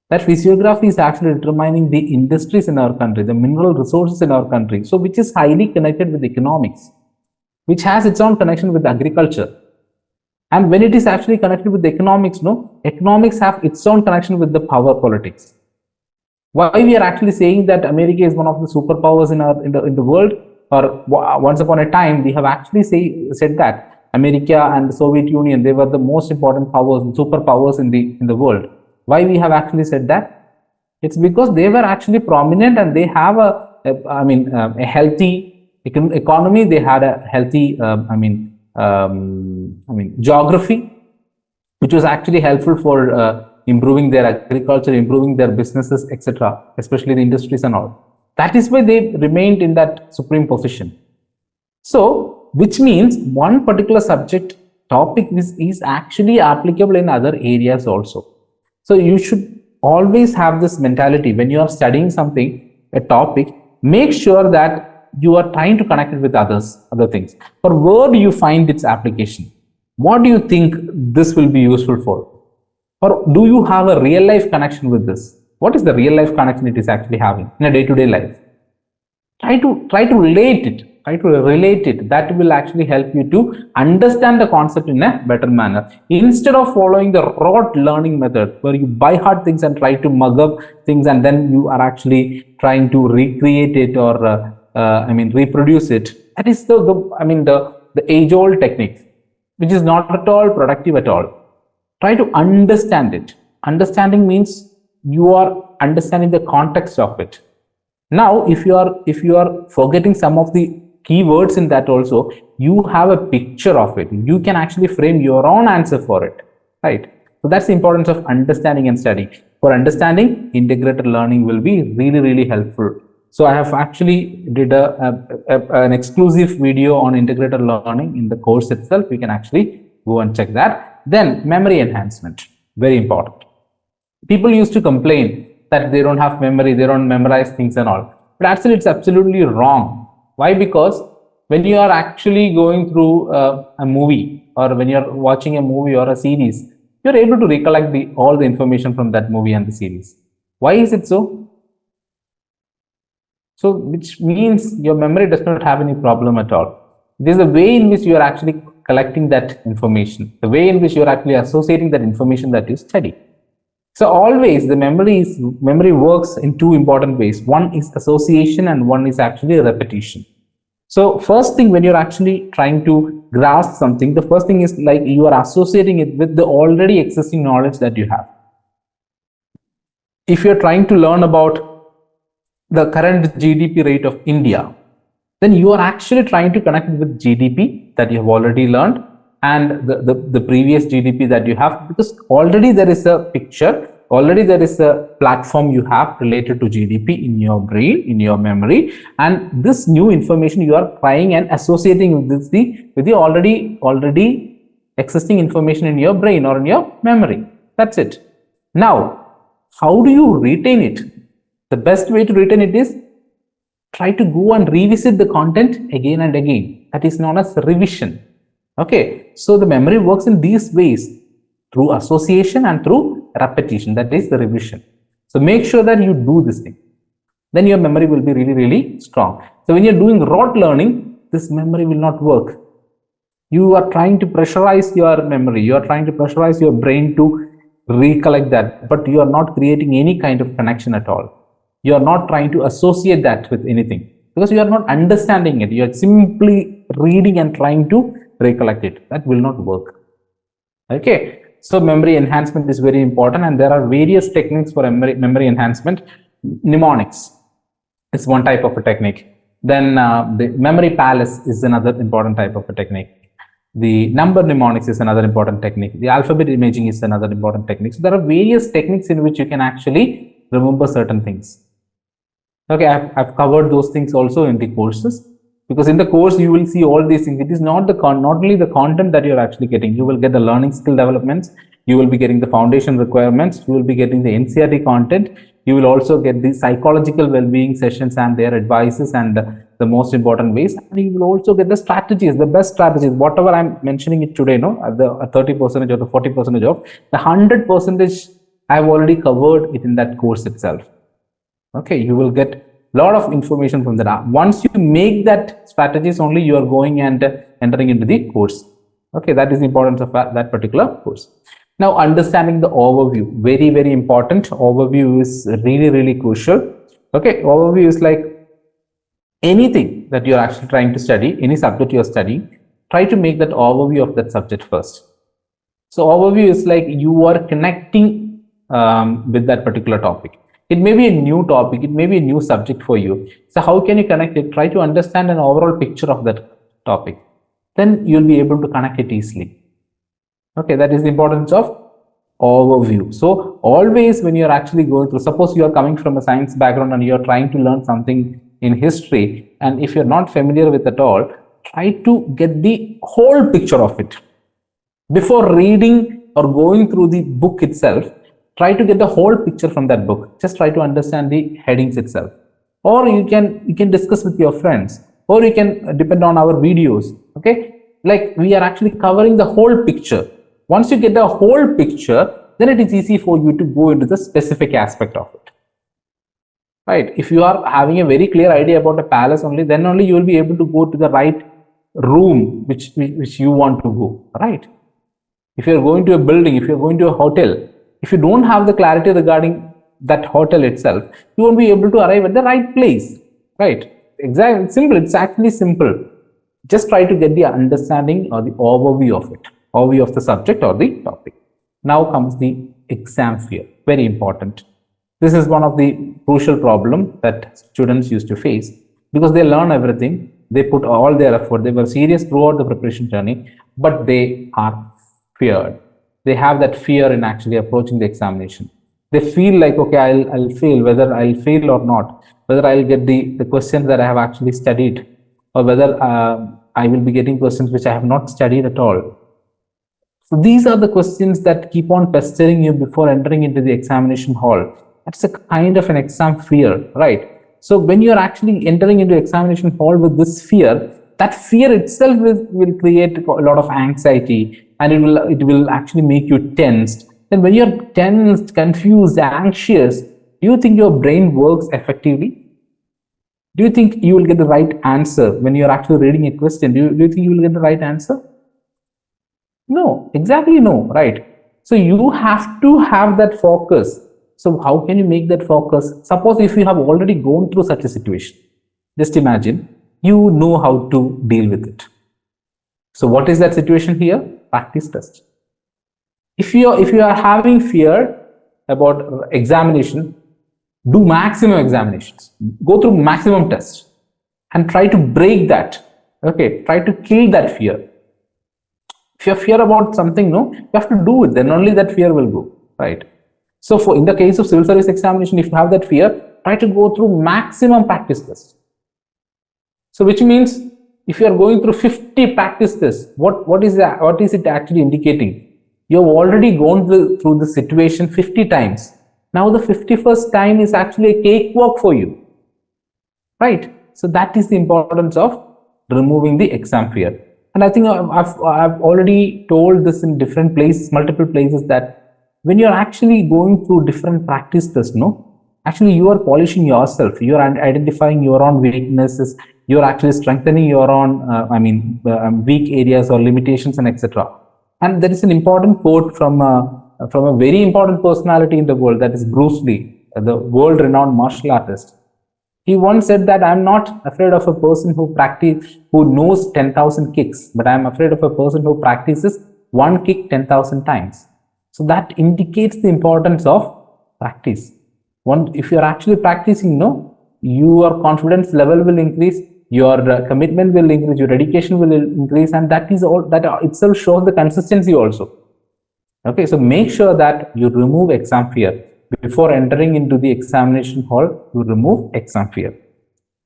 That physiography is actually determining the industries in our country, the mineral resources in our country, so which is highly connected with economics, which has its own connection with agriculture. And when it is actually connected with the economics, economics have its own connection with the power politics. Why we are actually saying that America is one of the superpowers in the world, or once upon a time we have actually said that America and the Soviet Union, they were the most important powers, superpowers in the world. Why we have actually said that? It's because they were actually prominent, and they have a healthy economy. They had a healthy geography, which was actually helpful for improving their agriculture, improving their businesses, etc., especially the industries and all. That is why they remained in that supreme position. So, which means one particular subject topic is actually applicable in other areas also. So you should always have this mentality when you are studying something, a topic, make sure that you are trying to connect it with other things. For where do you find its application? What do you think this will be useful for? Or do you have a real life connection with this? What is the real life connection it is actually having in a day-to-day life? Try to relate it. Try to relate it. That will actually help you to understand the concept in a better manner, instead of following the rote learning method where you buy hard things and try to mug up things, and then you are actually trying to recreate it or reproduce it. That is the age-old technique, which is not at all productive at all. Try to understand it. Understanding means you are understanding the context of it. Now, if you are forgetting some of the keywords in that also, you have a picture of it. You can actually frame your own answer for it, right? So that's the importance of understanding and studying. For understanding, integrated learning will be really, really helpful. So I have actually did an exclusive video on integrated learning in the course itself. You can actually go and check that. Then memory enhancement, very important. People used to complain that they don't have memory, they don't memorize things and all. But actually, it's absolutely wrong. Why? Because when you are actually going through a movie, or when you're watching a movie or a series, you're able to recollect all the information from that movie and the series. Why is it so? So, which means your memory does not have any problem at all. It is the way in which you are actually collecting that information, the way in which you are actually associating that information that you study. So always the memory works in two important ways. One is association and one is actually repetition. So first thing, when you're actually trying to grasp something, the first thing is like you are associating it with the already existing knowledge that you have. If you're trying to learn about the current GDP rate of India, then you are actually trying to connect with GDP that you have already learned and the previous GDP that you have, because already there is a picture, already there is a platform you have related to GDP in your brain, in your memory, and this new information you are trying and associating with the already existing information in your brain or in your memory. That's it. Now, how do you retain it? The best way to retain it is try to go and revisit the content again and again. That is known as revision. Okay, so the memory works in these ways, through association and through repetition. That is the revision. So make sure that you do this thing. Then your memory will be really, really strong. So when you're doing rote learning, this memory will not work. You are trying to pressurize your memory. You are trying to pressurize your brain to recollect that, but you are not creating any kind of connection at all. You are not trying to associate that with anything because you are not understanding it. You are simply reading and trying to recollect it. That will not work. Okay, so memory enhancement is very important, and there are various techniques for memory enhancement. Mnemonics is one type of a technique. Then the memory palace is another important type of a technique. The number mnemonics is another important technique. The alphabet imaging is another important technique. So there are various techniques in which you can actually remember certain things. Okay, I've covered those things also in the courses, because in the course you will see all these things. It is not only the content that you're actually getting. You will get the learning skill developments, you will be getting the foundation requirements, you will be getting the NCERT content, you will also get the psychological well-being sessions and their advices and the most important ways, and you will also get the strategies, the best strategies, whatever I'm mentioning it today, the 30% or the 40% of the 100%, I've already covered it in that course itself. Okay, you will get a lot of information from that. Once you make that strategies, only you are going and entering into the course. Okay, that is the importance of that particular course. Now, understanding the overview, very, very important. Overview is really, really crucial. Okay, overview is like anything that you're actually trying to study, any subject you're studying, try to make that overview of that subject first. So overview is like you are connecting with that particular topic. It may be a new topic, it may be a new subject for you. So how can you connect it? Try to understand an overall picture of that topic. Then you'll be able to connect it easily. Okay, that is the importance of overview. So always when you're actually going through, suppose you are coming from a science background and you're trying to learn something in history, and if you're not familiar with it all, try to get the whole picture of it. Before reading or going through the book itself, try to get the whole picture from that book. Just try to understand the headings itself. Or you can discuss with your friends, or you can depend on our videos. Okay, Like we are actually covering the whole picture. Once you get the whole picture, then it is easy for you to go into the specific aspect of it. Right? If you are having a very clear idea about a palace only, then only you will be able to go to the right room which you want to go. Right? If you are going to a building, if you are going to a hotel, if you don't have the clarity regarding that hotel itself, you won't be able to arrive at the right place. Right? Exactly. It's simple. It's actually simple. Just try to get the understanding or the overview of it, overview of the subject or the topic. Now comes the exam fear. Very important. This is one of the crucial problems that students used to face, because they learn everything, they put all their effort, they were serious throughout the preparation journey, but they are feared. They have that fear in actually approaching the examination. They feel like, okay, I'll fail, whether I'll fail or not, whether I'll get the questions that I have actually studied, or whether I will be getting questions which I have not studied at all. So these are the questions that keep on pestering you before entering into the examination hall. That's a kind of an exam fear, right? So when you're actually entering into examination hall with this fear, that fear itself will create a lot of anxiety, and it will actually make you tensed. Then when you're tensed, confused, anxious, do you think your brain works effectively? Do you think you will get the right answer when you're actually reading a question? Do you think you will get the right answer? No, exactly no, right? So you have to have that focus. So how can you make that focus? Suppose if you have already gone through such a situation, just imagine you know how to deal with it. So what is that situation here? Practice test. If you are having fear about examination, do maximum examinations, go through maximum tests and try to break that. Okay, try to kill that fear. If you have fear about something, no, you have to do it, then only that fear will go, right? So for in the case of civil service examination, if you have that fear, try to go through maximum practice tests. So which means if you are going through 50 practice tests, what is it actually indicating? You have already gone through the situation 50 times. Now the 51st time is actually a cakewalk for you, right? So that is the importance of removing the exam fear. And I think I've already told this in different places, multiple places, that when you're actually going through different practice tests, no, actually you are polishing yourself. You are identifying your own weaknesses. You're actually strengthening your own, weak areas or limitations and etc. And there is an important quote from a very important personality in the world, that is Bruce Lee, the world-renowned martial artist. He once said that I'm not afraid of a person who knows 10,000 kicks, but I'm afraid of a person who practices one kick 10,000 times. So that indicates the importance of practice. If you're actually practicing, no, your confidence level will increase, your commitment will increase, your dedication will increase, and that itself shows the consistency also. Okay, so make sure that you remove exam fear. Before entering into the examination hall, you remove exam fear.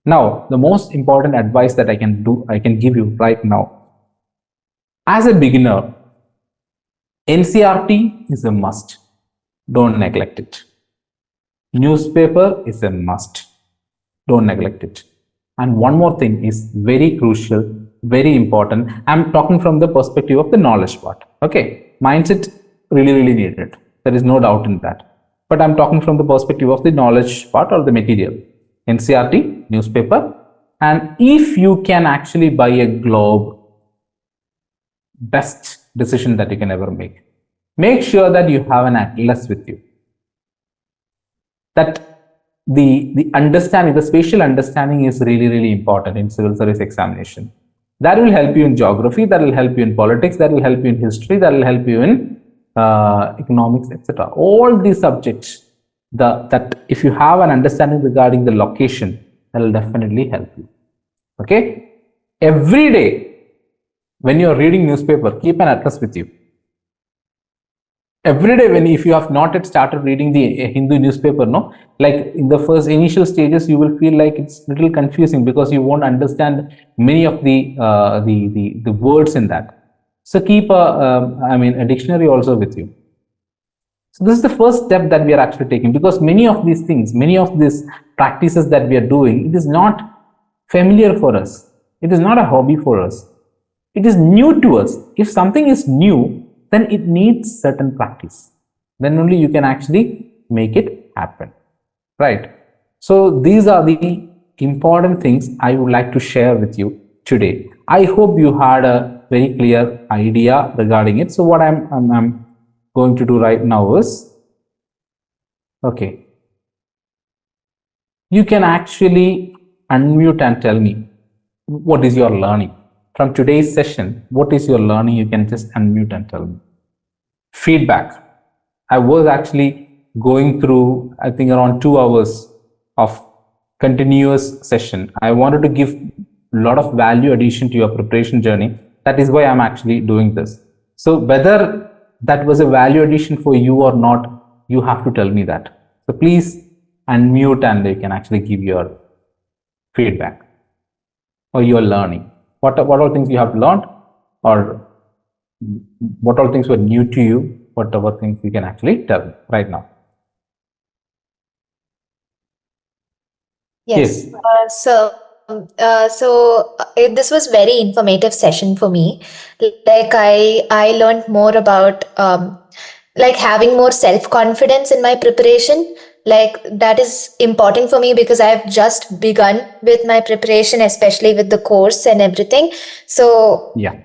Now, the most important advice that I can give you right now. As a beginner, NCERT is a must. Don't neglect it. Newspaper is a must. Don't neglect it. And one more thing is very crucial, very important. I'm talking from the perspective of the knowledge part. Okay, mindset really needed. There is no doubt in that. But I'm talking from the perspective of the knowledge part or the material. NCERT, newspaper, and if you can actually buy a globe, best decision that you can ever make. Make sure that you have an atlas with you. That the understanding, the spatial understanding is really important in civil service examination. That will help you in geography, that will help you in politics, that will help you in history, that will help you in economics, etc. All these subjects, that if you have an understanding regarding the location, that will definitely help you. Okay, every day when you are reading newspaper, keep an atlas with you. Every day, if you have not yet started reading the Hindu newspaper, no, like in the first initial stages, you will feel like it's a little confusing because you won't understand many of the words in that. So keep a dictionary also with you. So this is the first step that we are actually taking, because many of these things, many of these practices that we are doing, it is not familiar for us. It is not a hobby for us. it is new to us. If something is new, then it needs certain practice. Then only you can actually make it happen, right? So these are the important things I would like to share with you today. I hope you had a very clear idea regarding it. So what I'm going to do right now is, okay, you can actually unmute and tell me what is your learning from today's session. What is your learning? You can just unmute and tell me. Feedback. I was actually going through, I think, around 2 hours of continuous session. I wanted to give a lot of value addition to your preparation journey. That is why I'm actually doing this. So whether that was a value addition for you or not, you have to tell me that. So please unmute and you can actually give your feedback or your learning. What all things you have learned, or what all things were new to you, whatever things you can actually tell right now. Yes. This was very informative session for me. Like I learned more about like having more self-confidence in my preparation. Like that is important for me because I've just begun with my preparation, especially with the course and everything. So yeah.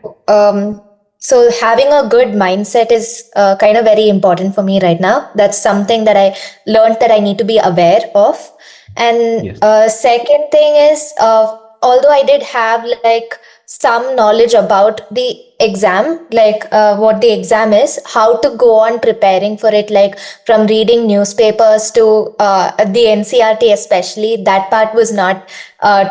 So having a good mindset is kind of very important for me right now. That's something that I learned that I need to be aware of. And Yes. second thing is, although I did have like some knowledge about the exam, like what the exam is, how to go on preparing for it, like from reading newspapers to the NCRT especially, that part was not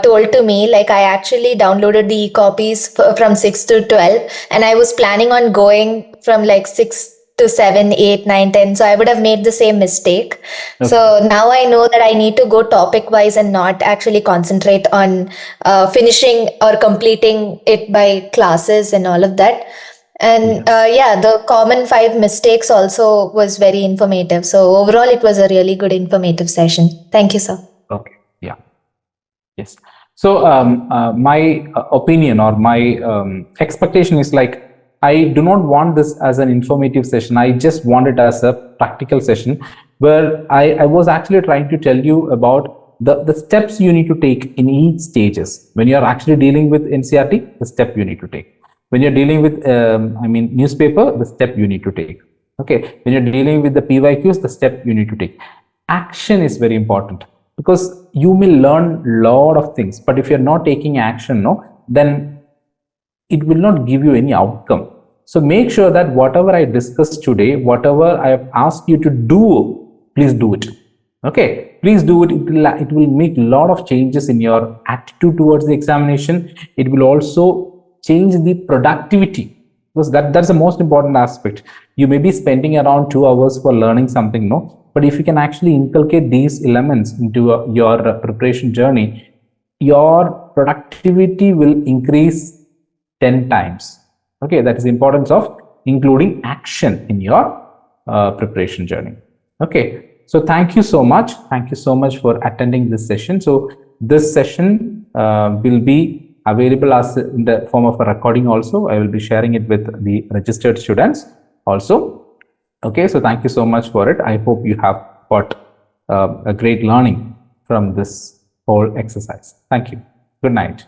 told to me. Like I actually downloaded the e-copies from 6 to 12, and I was planning on going from like 6 to 7, 8, 9, 10. So I would have made the same mistake. Okay. So now I know that I need to go topic wise and not actually concentrate on finishing or completing it by classes and all of that. And yes. the common 5 mistakes also was very informative. So overall, it was a really good informative session. Thank you, sir. Okay. Yeah. Yes. So my opinion or my expectation is like, I do not want this as an informative session. I just want it as a practical session where I was actually trying to tell you about the steps you need to take in each stages. When you're actually dealing with NCRT, the step you need to take. When you're dealing with, newspaper, the step you need to take. Okay. When you're dealing with the PYQs, the step you need to take. Action is very important, because you may learn a lot of things, but if you're not taking action, then it will not give you any outcome. So make sure that whatever I discussed today, whatever I have asked you to do, please do it. Okay, please do it. It will make a lot of changes in your attitude towards the examination. It will also change the productivity, because that's the most important aspect. You may be spending around 2 hours for learning something, but if you can actually inculcate these elements into your preparation journey, your productivity will increase 10 times. Okay, that is the importance of including action in your preparation journey. Okay, so thank you so much. Thank you so much for attending this session. So this session will be available as in the form of a recording also. I will be sharing it with the registered students also. Okay, so thank you so much for it. I hope you have got a great learning from this whole exercise. Thank you. Good night.